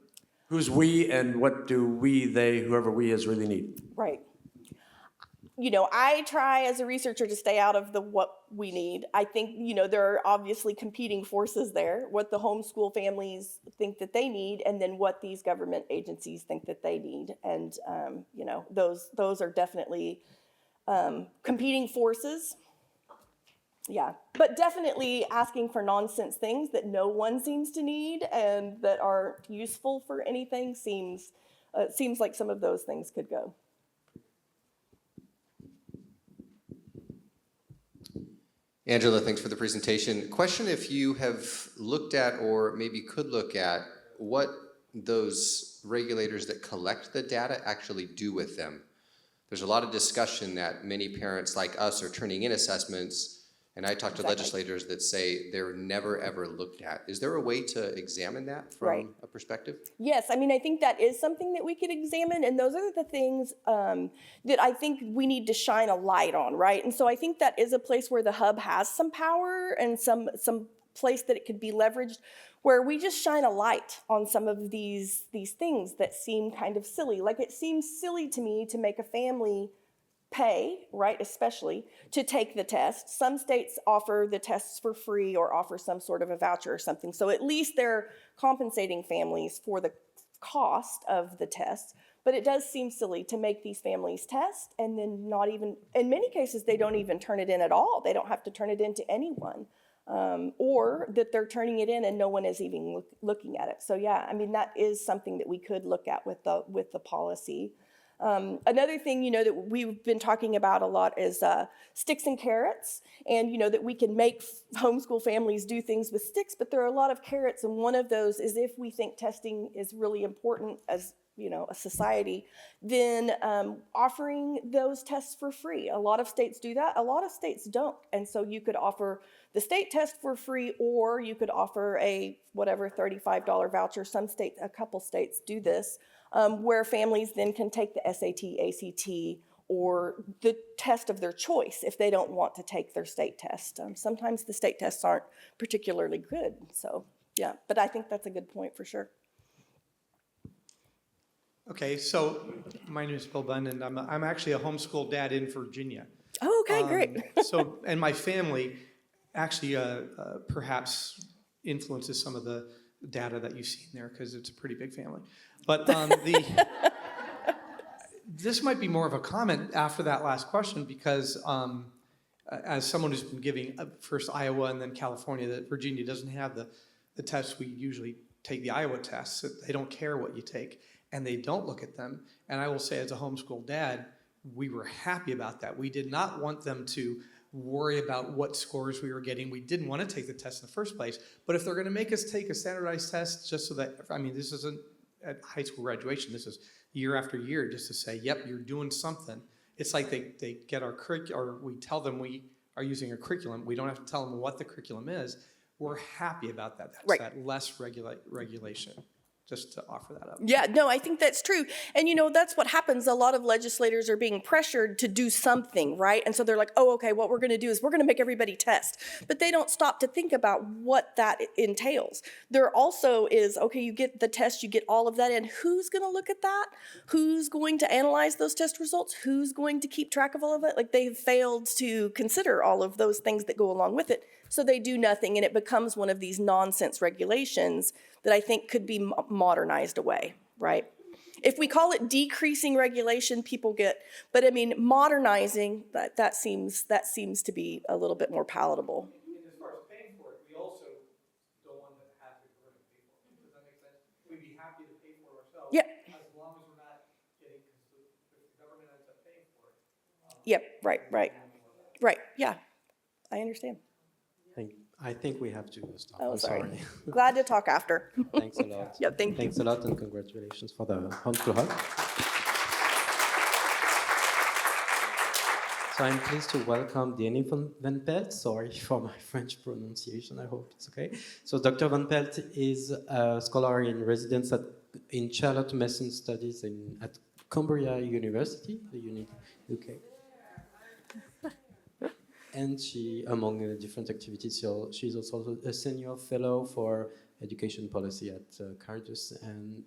Who's we and what do we, they, whoever we is really need? Right. You know, I try as a researcher to stay out of the what we need. I think, you know, there are obviously competing forces there, what the homeschool families think that they need, and then what these government agencies think that they need. And, you know, those are definitely competing forces. Yeah, but definitely asking for nonsense things that no one seems to need and that aren't useful for anything seems like some of those things could go. Angela, thanks for the presentation. Question if you have looked at or maybe could look at what those regulators that collect the data actually do with them. There's a lot of discussion that many parents like us are turning in assessments, and I talk to legislators that say they're never ever looked at. Is there a way to examine that from a perspective? Yes, I mean, I think that is something that we could examine, and those are the things that I think we need to shine a light on, right? And so I think that is a place where the hub has some power and some place that it could be leveraged, where we just shine a light on some of these things that seem kind of silly. Like, it seems silly to me to make a family pay, right, especially, to take the test. Some states offer the tests for free or offer some sort of a voucher or something. So at least they're compensating families for the cost of the test. But it does seem silly to make these families test and then not even, in many cases, they don't even turn it in at all. They don't have to turn it in to anyone. Or that they're turning it in and no one is even looking at it. So yeah, I mean, that is something that we could look at with the policy. Another thing, you know, that we've been talking about a lot is sticks and carrots, and, you know, that we can make homeschool families do things with sticks, but there are a lot of carrots, and one of those is if we think testing is really important as, you know, a society, then offering those tests for free. A lot of states do that, a lot of states don't, and so you could offer the state test for free, or you could offer a whatever $35 voucher. A couple states do this, where families then can take the SAT, ACT, or the test of their choice if they don't want to take their state test. Sometimes the state tests aren't particularly good, so yeah, but I think that's a good point for sure. Okay, so my name is Phil Bunn, and I'm actually a homeschool dad in Virginia. Oh, okay, great. And my family actually perhaps influences some of the data that you've seen there because it's a pretty big family. But this might be more of a comment after that last question because as someone who's been giving first Iowa and then California, that Virginia doesn't have the tests we usually take, the Iowa tests. They don't care what you take, and they don't look at them. And I will say as a homeschool dad, we were happy about that. We did not want them to worry about what scores we were getting. We didn't want to take the test in the first place. But if they're going to make us take a standardized test just so that, I mean, this isn't at high school graduation. This is year after year just to say, yep, you're doing something. It's like they get our curriculum, or we tell them we are using a curriculum. We don't have to tell them what the curriculum is. We're happy about that. That's that less regulation. Just to offer that up. Yeah, no, I think that's true. And, you know, that's what happens. A lot of legislators are being pressured to do something, right? And so they're like, oh, okay, what we're going to do is we're going to make everybody test. But they don't stop to think about what that entails. There also is, okay, you get the test, you get all of that in. Who's going to look at that? Who's going to analyze those test results? Who's going to keep track of all of it? Like, they've failed to consider all of those things that go along with it. So they do nothing, and it becomes one of these nonsense regulations that I think could be modernized away, right? If we call it decreasing regulation, people get, but I mean, modernizing, that seems to be a little bit more palatable. And as far as paying for it, we also don't want to have to pay for it. Does that make sense? We'd be happy to pay for it ourselves. Yeah. As long as we're not getting, if the government ends up paying for it, Yep, right, yeah, I understand. I think we have to stop. Oh, I'm sorry. sorry. Glad to talk after. Thanks a lot. Yep, thank you. Thanks a lot and congratulations for the homeschool hub. So I'm pleased to welcome Deani VanPelt. Sorry for my French pronunciation, I hope it's okay. So Dr. VanPelt is a scholar in residence in Charlotte Mason Studies at Cumbria University, the UK. And she, among different activities, she's also a senior fellow for education policy at Cardus and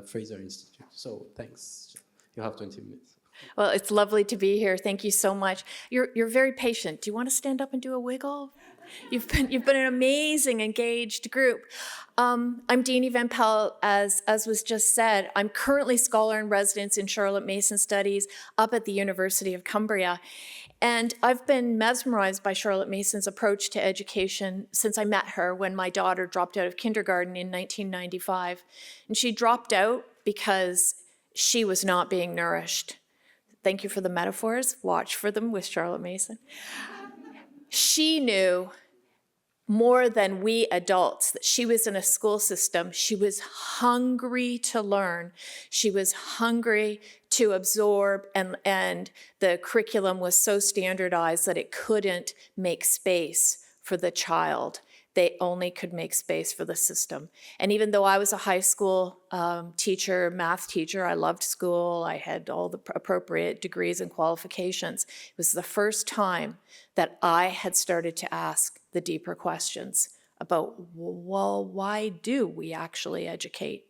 Fraser Institute. So thanks. You have 20 minutes. Well, it's lovely to be here. Thank you so much. You're very patient. Do you want to stand up and do a wiggle? You've been an amazing, engaged group. I'm Deani VanPelt, as was just said. I'm currently scholar in residence in Charlotte Mason Studies up at the University of Cumbria. And I've been mesmerized by Charlotte Mason's approach to education since I met her when my daughter dropped out of kindergarten in 1995. And she dropped out because she was not being nourished. Thank you for the metaphors. Watch for them with Charlotte Mason. She knew more than we adults that she was in a school system. She was hungry to learn. She was hungry to absorb, and the curriculum was so standardized that it couldn't make space for the child. They only could make space for the system. And even though I was a high school teacher, math teacher, I loved school, I had all the appropriate degrees and qualifications, it was the first time that I had started to ask the deeper questions about, well, why do we actually educate?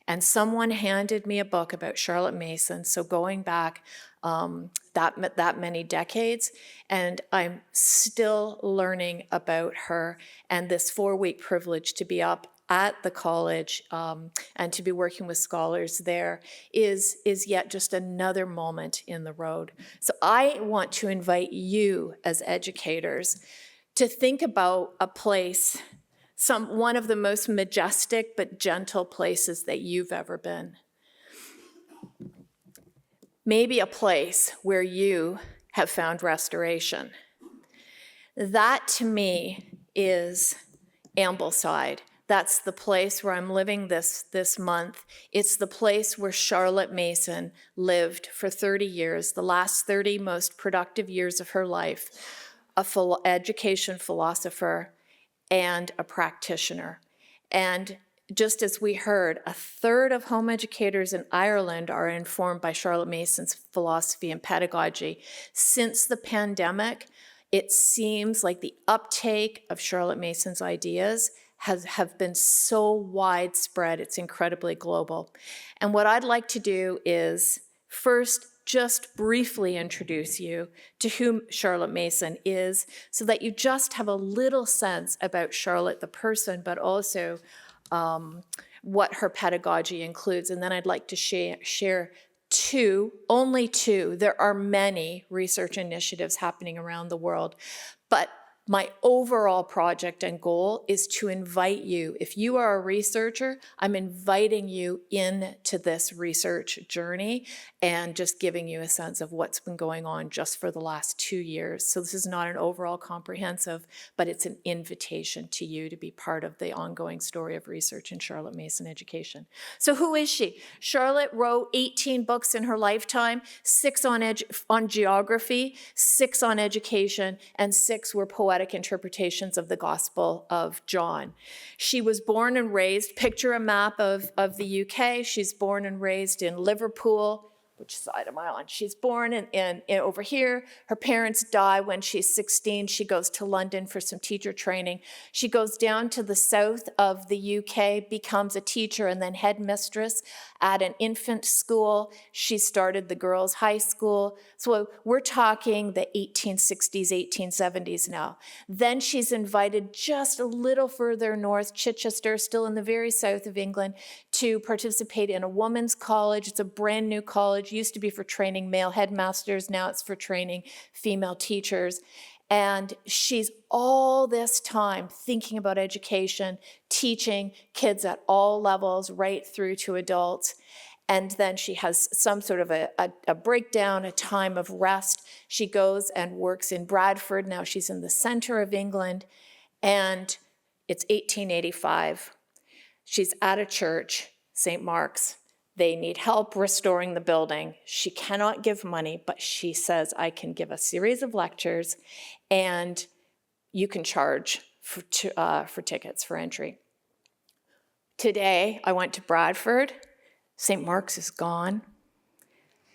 And someone handed me a book about Charlotte Mason, so going back that many decades, and I'm still learning about her, and this 4-week privilege to be up at the college and to be working with scholars there is yet just another moment in the road. So I want to invite you as educators to think about a place, one of the most majestic but gentle places that you've ever been. Maybe a place where you have found restoration. That to me is Ambleside. That's the place where I'm living this month. It's the place where Charlotte Mason lived for 30 years, the last 30 most productive years of her life, a education philosopher and a practitioner. And just as we heard, 1/3 of home educators in Ireland are informed by Charlotte Mason's philosophy and pedagogy. Since the pandemic, it seems like the uptake of Charlotte Mason's ideas have been so widespread, it's incredibly global. And what I'd like to do is first just briefly introduce you to who Charlotte Mason is, so that you just have a little sense about Charlotte the person, but also what her pedagogy includes. And then I'd like to share only two. There are many research initiatives happening around the world, but my overall project and goal is to invite you. If you are a researcher, I'm inviting you into this research journey and just giving you a sense of what's been going on just for the last 2 years. So this is not an overall comprehensive, but it's an invitation to you to be part of the ongoing story of research in Charlotte Mason education. So who is she? Charlotte wrote 18 books in her lifetime, 6 on geography, 6 on education, and 6 were poetic interpretations of the Gospel of John. She was born and raised, picture a map of the UK. She's born and raised in Liverpool. Which side am I on? She's born in over here. Her parents die when she's 16. She goes to London for some teacher training. She goes down to the south of the UK, becomes a teacher and then headmistress at an infant school. She started the girls' high school. So we're talking the 1860s, 1870s now. Then she's invited just a little further north, Chichester, still in the very south of England, to participate in a women's college. It's a brand new college. Used to be for training male headmasters, now it's for training female teachers. And she's all this time thinking about education, teaching kids at all levels, right through to adults. and then she has some sort of a breakdown, a time of rest. She goes and works in Bradford. Now she's in the center of England, and it's 1885. She's at a church, St. Mark's. They need help restoring the building. She cannot give money, but she says, I can give a series of lectures, and you can charge for tickets, for entry. Today, I went to Bradford. St. Mark's is gone.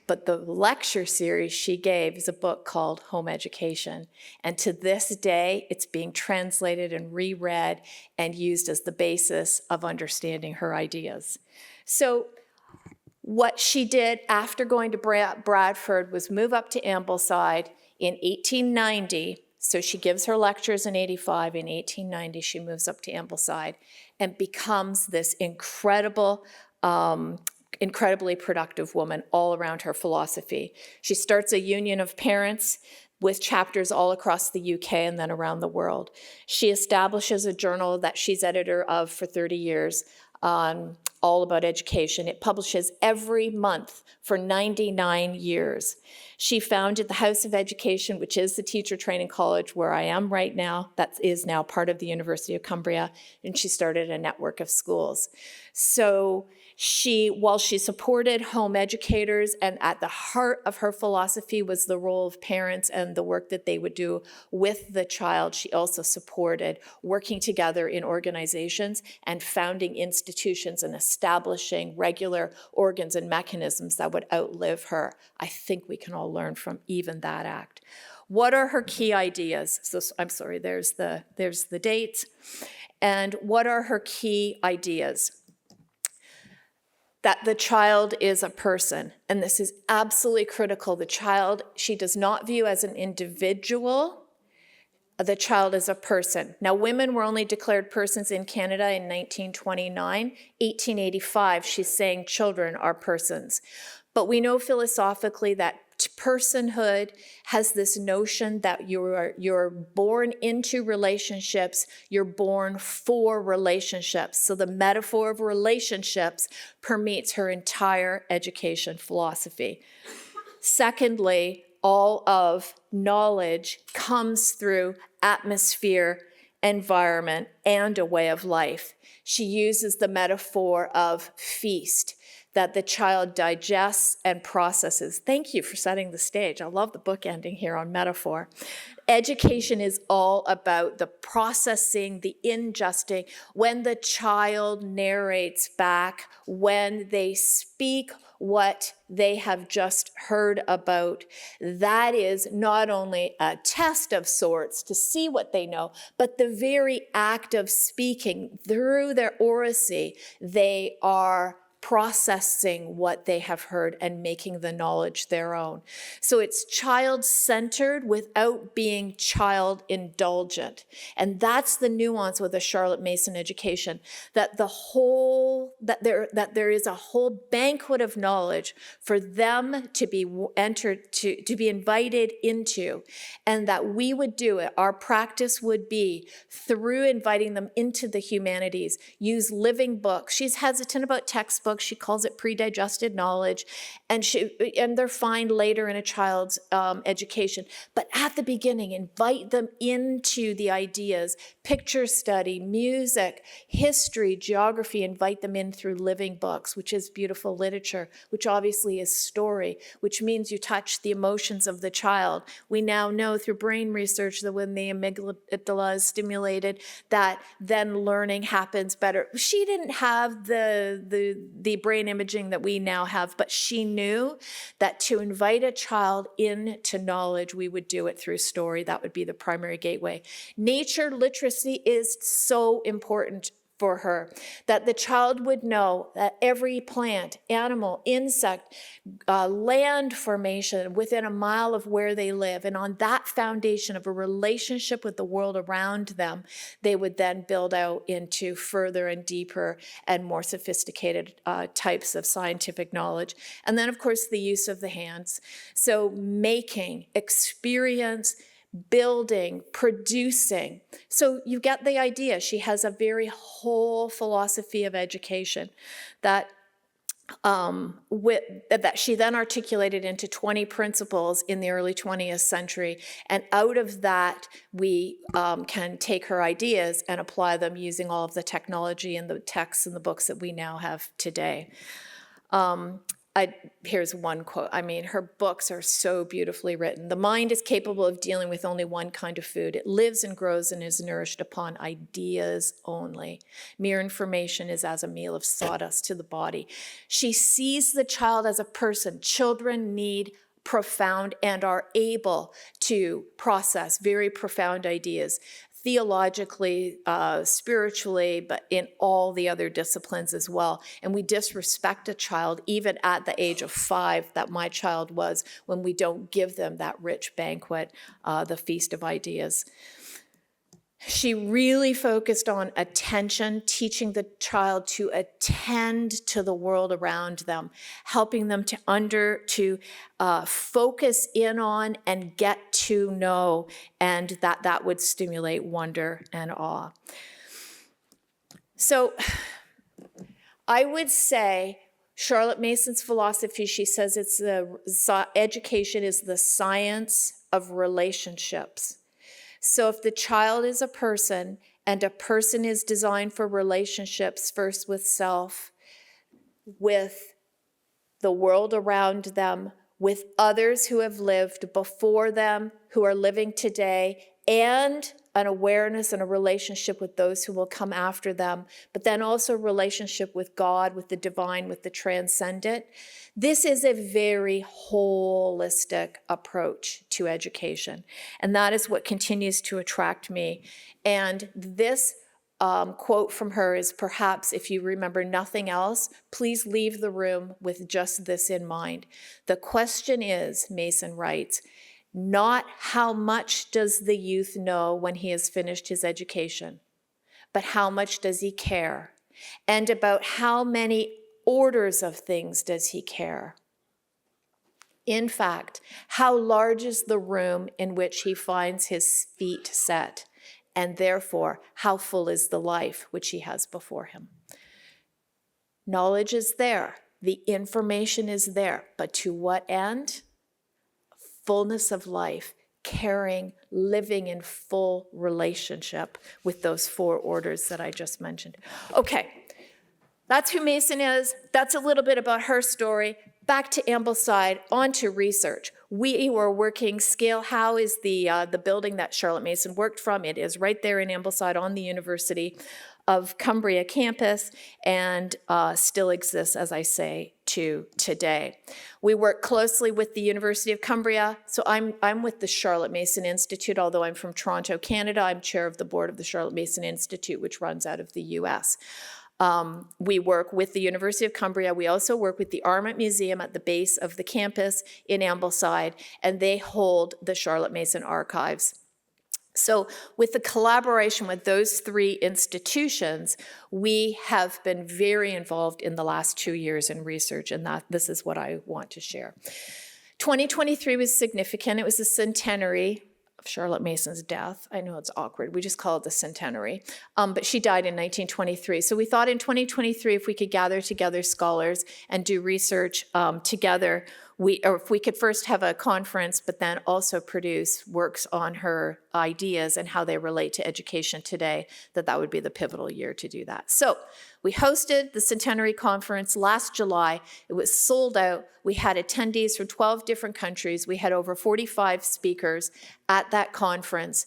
But the lecture series she gave is a book called Home Education. And to this day, it's being translated and reread and used as the basis of understanding her ideas. So what she did after going to Bradford was move up to Ambleside in 1890. So she gives her lectures in 85. In 1890, she moves up to Ambleside and becomes this incredibly productive woman all around her philosophy. She starts a union of parents with chapters all across the UK and then around the world. She establishes a journal that she's editor of for 30 years, all about education. It publishes every month for 99 years. She founded the House of Education, which is the teacher training college where I am right now. That is now part of the University of Cumbria, and she started a network of schools. So while she supported home educators, and at the heart of her philosophy was the role of parents and the work that they would do with the child, she also supported working together in organizations and founding institutions and establishing regular organs and mechanisms that would outlive her. I think we can all learn from even that act. What are her key ideas? So I'm sorry, there's the dates. And what are her key ideas? That the child is a person, and this is absolutely critical. The child, she does not view as an individual. The child is a person. Now, women were only declared persons in Canada in 1929. 1885, she's saying children are persons. But we know philosophically that personhood has this notion that you're born into relationships, you're born for relationships. So the metaphor of relationships permeates her entire education philosophy. Secondly, all of knowledge comes through atmosphere, environment, and a way of life. She uses the metaphor of feast, that the child digests and processes. Thank you for setting the stage. I love the book ending here on metaphor. Education is all about the processing, the ingesting. When the child narrates back, when they speak what they have just heard about, that is not only a test of sorts to see what they know, but the very act of speaking through their oracy, they are processing what they have heard and making the knowledge their own. So it's child-centered without being child-indulgent. And that's the nuance with a Charlotte Mason education, that there is a whole banquet of knowledge for them to be entered, to be invited into, and that we would do it. Our practice would be through inviting them into the humanities, use living books. She's hesitant about textbooks. She calls it pre-digested knowledge, and they're fine later in a child's education. But at the beginning, invite them into the ideas, picture study, music, history, geography, invite them in through living books, which is beautiful literature, which obviously is story, which means you touch the emotions of the child. We now know through brain research that when the amygdala is stimulated, that then learning happens better. She didn't have the brain imaging that we now have, but she knew that to invite a child into knowledge, we would do it through story. That would be the primary gateway. Nature literacy is so important for her, that the child would know that every plant, animal, insect, land formation within a mile of where they live. And on that foundation of a relationship with the world around them, they would then build out into further and deeper and more sophisticated types of scientific knowledge. And then, of course, the use of the hands. So making, experience, building, producing. So you get the idea. She has a very whole philosophy of education, that that she then articulated into 20 principles in the early 20th century. And out of that, we can take her ideas and apply them using all of the technology and the texts and the books that we now have today. Here's one quote. I mean, her books are so beautifully written. The mind is capable of dealing with only one kind of food. It lives and grows and is nourished upon ideas only. Mere information is as a meal of sawdust to the body. She sees the child as a person. Children need profound and are able to process very profound ideas, theologically, spiritually, but in all the other disciplines as well. And we disrespect a child, even at the age of 5, that my child was, when we don't give them that rich banquet, the feast of ideas. She really focused on attention, teaching the child to attend to the world around them, helping them to focus in on and get to know, and that would stimulate wonder and awe. So I would say Charlotte Mason's philosophy, she says education is the science of relationships. So if the child is a person, and a person is designed for relationships, first with self, with the world around them, with others who have lived before them, who are living today, and an awareness and a relationship with those who will come after them, but then also a relationship with God, with the divine, with the transcendent. This is a very holistic approach to education, and that is what continues to attract me. And this quote from her is, perhaps, if you remember nothing else, please leave the room with just this in mind. The question is, Mason writes, not how much does the youth know when he has finished his education, but how much does he care? And about how many orders of things does he care? In fact, how large is the room in which he finds his feet set? And therefore, how full is the life which he has before him? Knowledge is there. The information is there. But to what end? Fullness of life, caring, living in full relationship with those 4 orders that I just mentioned. Okay, that's who Mason is. That's a little bit about her story. Back to Ambleside, on to research. We were working Scale How is the building that Charlotte Mason worked from. It is right there in Ambleside on the University of Cumbria campus, and still exists, as I say, to today. We work closely with the University of Cumbria. So I'm with the Charlotte Mason Institute. Although I'm from Toronto, Canada, I'm chair of the board of the Charlotte Mason Institute, which runs out of the US. We work with the University of Cumbria. We also work with the Armament Museum at the base of the campus in Ambleside, and they hold the Charlotte Mason archives. So with the collaboration with those 3 institutions, we have been very involved in the last 2 years in research, and this is what I want to share. 2023 was significant. It was the centenary of Charlotte Mason's death. I know it's awkward. We just call it the centenary. But she died in 1923. So we thought in 2023, if we could gather together scholars and do research together, or if we could first have a conference, but then also produce works on her ideas and how they relate to education today, that would be the pivotal year to do that. So we hosted the Centenary Conference last July. It was sold out. We had attendees from 12 different countries. We had over 45 speakers at that conference.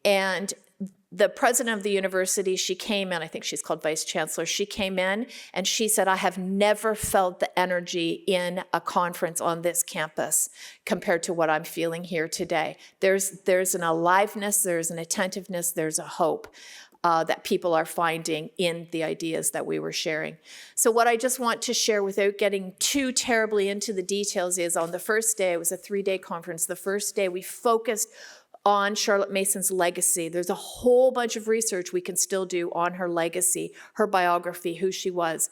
And the president of the university, she came in, I think she's called vice chancellor, she came in and she said, I have never felt the energy in a conference on this campus compared to what I'm feeling here today. There's an aliveness, there's an attentiveness, there's a hope that people are finding in the ideas that we were sharing. So what I just want to share without getting too terribly into the details is, on the first day, it was a 3-day conference, the first day we focused on Charlotte Mason's legacy. There's a whole bunch of research we can still do on her legacy, her biography, who she was.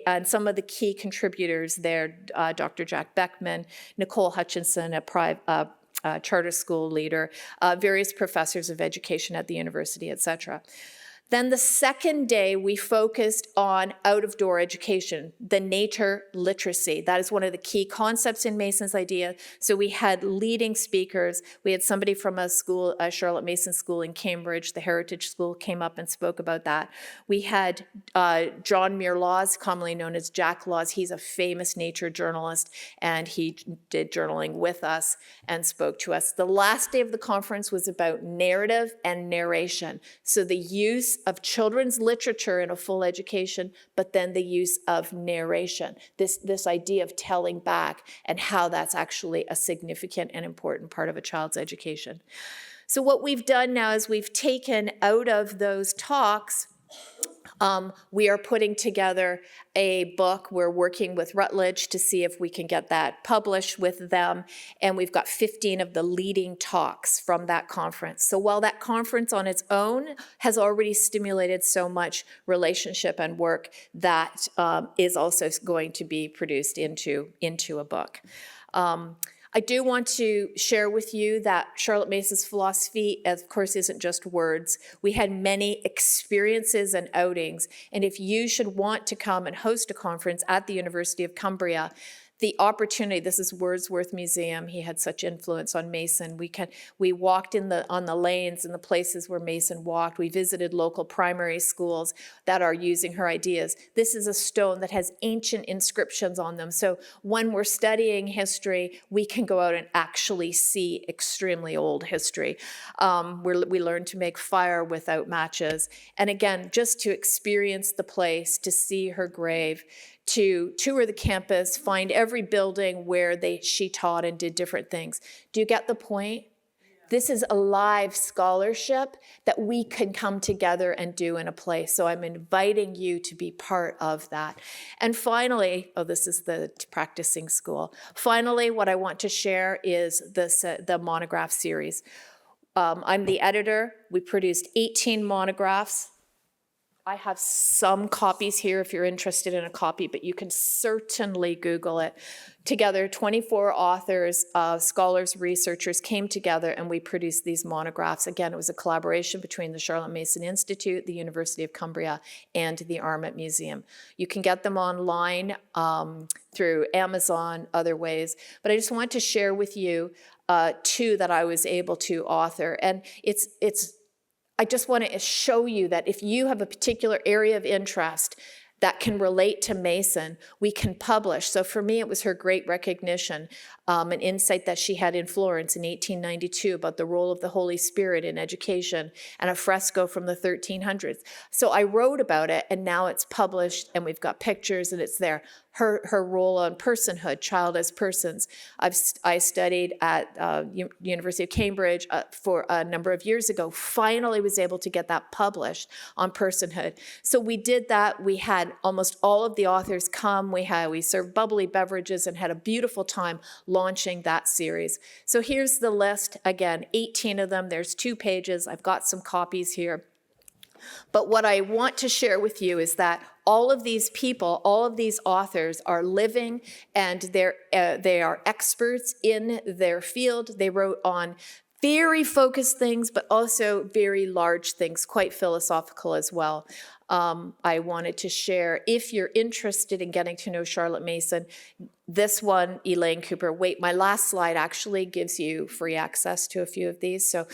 And some of the key contributors there, Dr. Jack Beckman, Nicole Hutchinson, a charter school leader, various professors of education at the university, etc. Then the second day, we focused on out-of-door education, the nature literacy. That is one of the key concepts in Mason's idea. So we had leading speakers. We had somebody from a school, a Charlotte Mason School in Cambridge, the Heritage School, came up and spoke about that. We had John Muir Laws, commonly known as Jack Laws. He's a famous nature journalist, and he did journaling with us and spoke to us. The last day of the conference was about narrative and narration. So the use of children's literature in a full education, but then the use of narration, this idea of telling back and how that's actually a significant and important part of a child's education. So what we've done now is we've taken out of those talks, we are putting together a book. We're working with Routledge to see if we can get that published with them. And we've got 15 of the leading talks from that conference. So while that conference on its own has already stimulated so much relationship and work, that is also going to be produced into a book. I do want to share with you that Charlotte Mason's philosophy, of course, isn't just words. We had many experiences and outings, and if you should want to come and host a conference at the University of Cumbria, the opportunity, this is Wordsworth Museum, he had such influence on Mason. We walked on the lanes and the places where Mason walked. We visited local primary schools that are using her ideas. This is a stone that has ancient inscriptions on them. So when we're studying history, we can go out and actually see extremely old history. We learn to make fire without matches. And again, just to experience the place, to see her grave, to tour the campus, find every building where she taught and did different things. Do you get the point? This is a live scholarship that we can come together and do in a place. So I'm inviting you to be part of that. And finally, this is the practicing school. Finally, what I want to share is the monograph series. I'm the editor. We produced 18 monographs. I have some copies here if you're interested in a copy, but you can certainly Google it. Together, 24 authors, scholars, researchers came together and we produced these monographs. Again, it was a collaboration between the Charlotte Mason Institute, the University of Cumbria, and the Armit Museum. You can get them online through Amazon, other ways. But I just want to share with you two that I was able to author. And I just want to show you that if you have a particular area of interest that can relate to Mason, we can publish. So for me, it was her great recognition, an insight that she had in Florence in 1892 about the role of the Holy Spirit in education, and a fresco from the 1300s. So I wrote about it, and now it's published, and we've got pictures, and it's there. Her role on personhood, child as persons. I studied at University of Cambridge for a number of years ago. Finally was able to get that published on personhood. So we did that. We had almost all of the authors come. We served bubbly beverages and had a beautiful time launching that series. So here's the list. Again, 18 of them. There's 2 pages. I've got some copies here. But what I want to share with you is that all of these people, all of these authors are living, and they are experts in their field. They wrote on very focused things, but also very large things, quite philosophical as well. I wanted to share, if you're interested in getting to know Charlotte Mason, this one, Elaine Cooper. Wait, my last slide actually gives you free access to a few of these. So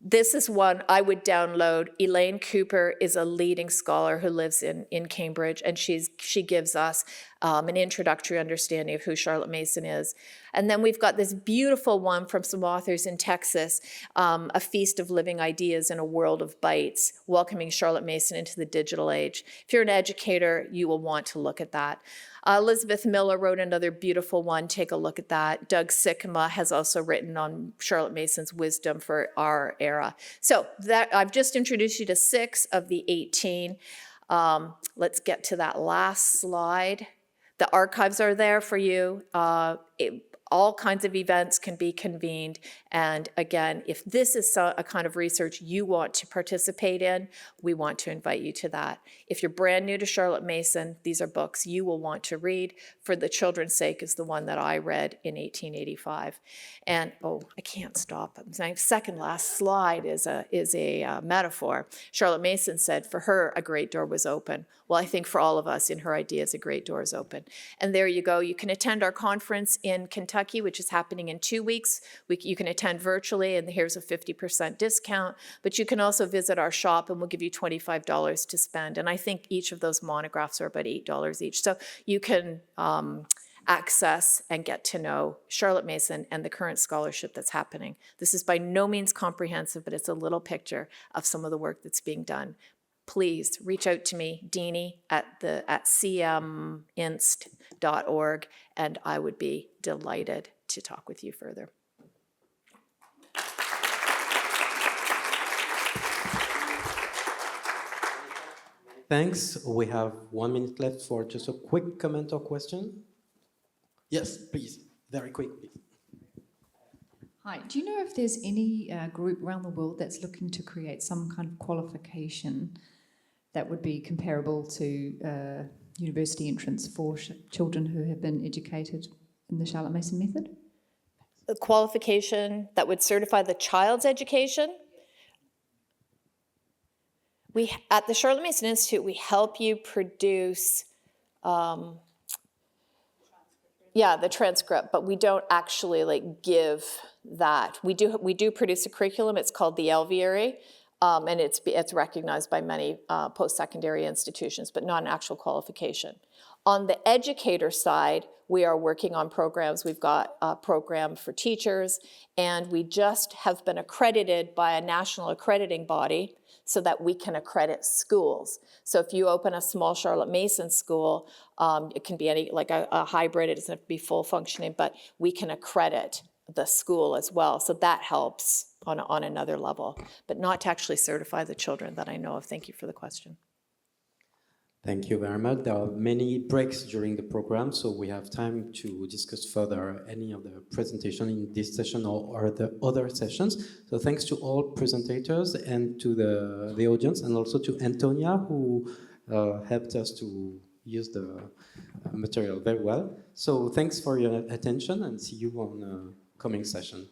this is one I would download. Elaine Cooper is a leading scholar who lives in Cambridge, and she gives us an introductory understanding of who Charlotte Mason is. And then we've got this beautiful one from some authors in Texas, A Feast of Living Ideas in a World of Bytes, welcoming Charlotte Mason into the digital age. If you're an educator, you will want to look at that. Elizabeth Miller wrote another beautiful one. Take a look at that. Doug Sikkema has also written on Charlotte Mason's wisdom for our era. So I've just introduced you to 6 of the 18. Let's get to that last slide. The archives are there for you. All kinds of events can be convened, And again, if this is a kind of research you want to participate in, we want to invite you to that. If you're brand new to Charlotte Mason, these are books you will want to read. For the Children's Sake is the one that I read in 1885. And, oh, I can't stop. My second last slide is a metaphor. Charlotte Mason said for her, a great door was open. Well, I think for all of us, in her ideas, a great door is open. And there you go. You can attend our conference in Kentucky, which is happening in 2 weeks. You can attend virtually, and here's a 50% discount. But you can also visit our shop, and we'll give you $25 to spend. And I think each of those monographs are about $8 each. So you can access and get to know Charlotte Mason and the current scholarship that's happening. This is by no means comprehensive, but it's a little picture of some of the work that's being done. Please reach out to me, Deani, at cminst.org, and I would be delighted to talk with you further. Thanks. We have 1 minute left for just a quick comment or question. Yes, please. Very quick, please. Hi. Do you know if there's any group around the world that's looking to create some kind of qualification that would be comparable to university entrance for children who have been educated in the Charlotte Mason method? A qualification that would certify the child's education? We, at the Charlotte Mason Institute, we help you produce, the transcript, but we don't actually give that. We do produce a curriculum. It's called the Alviary, and it's recognized by many post-secondary institutions, but not an actual qualification. On the educator side, we are working on programs. We've got a program for teachers, and we just have been accredited by a national accrediting body so that we can accredit schools. So if you open a small Charlotte Mason school, it can be a hybrid, it doesn't have to be full functioning, but we can accredit the school as well. So that helps on another level, but not to actually certify the children that I know of. Thank you for the question. Thank you very much. There are many breaks during the program, so we have time to discuss further any of the presentation in this session or the other sessions. So thanks to all presentators and to the audience, and also to Antonia, who helped us to use the material very well. So thanks for your attention, and see you on the coming session.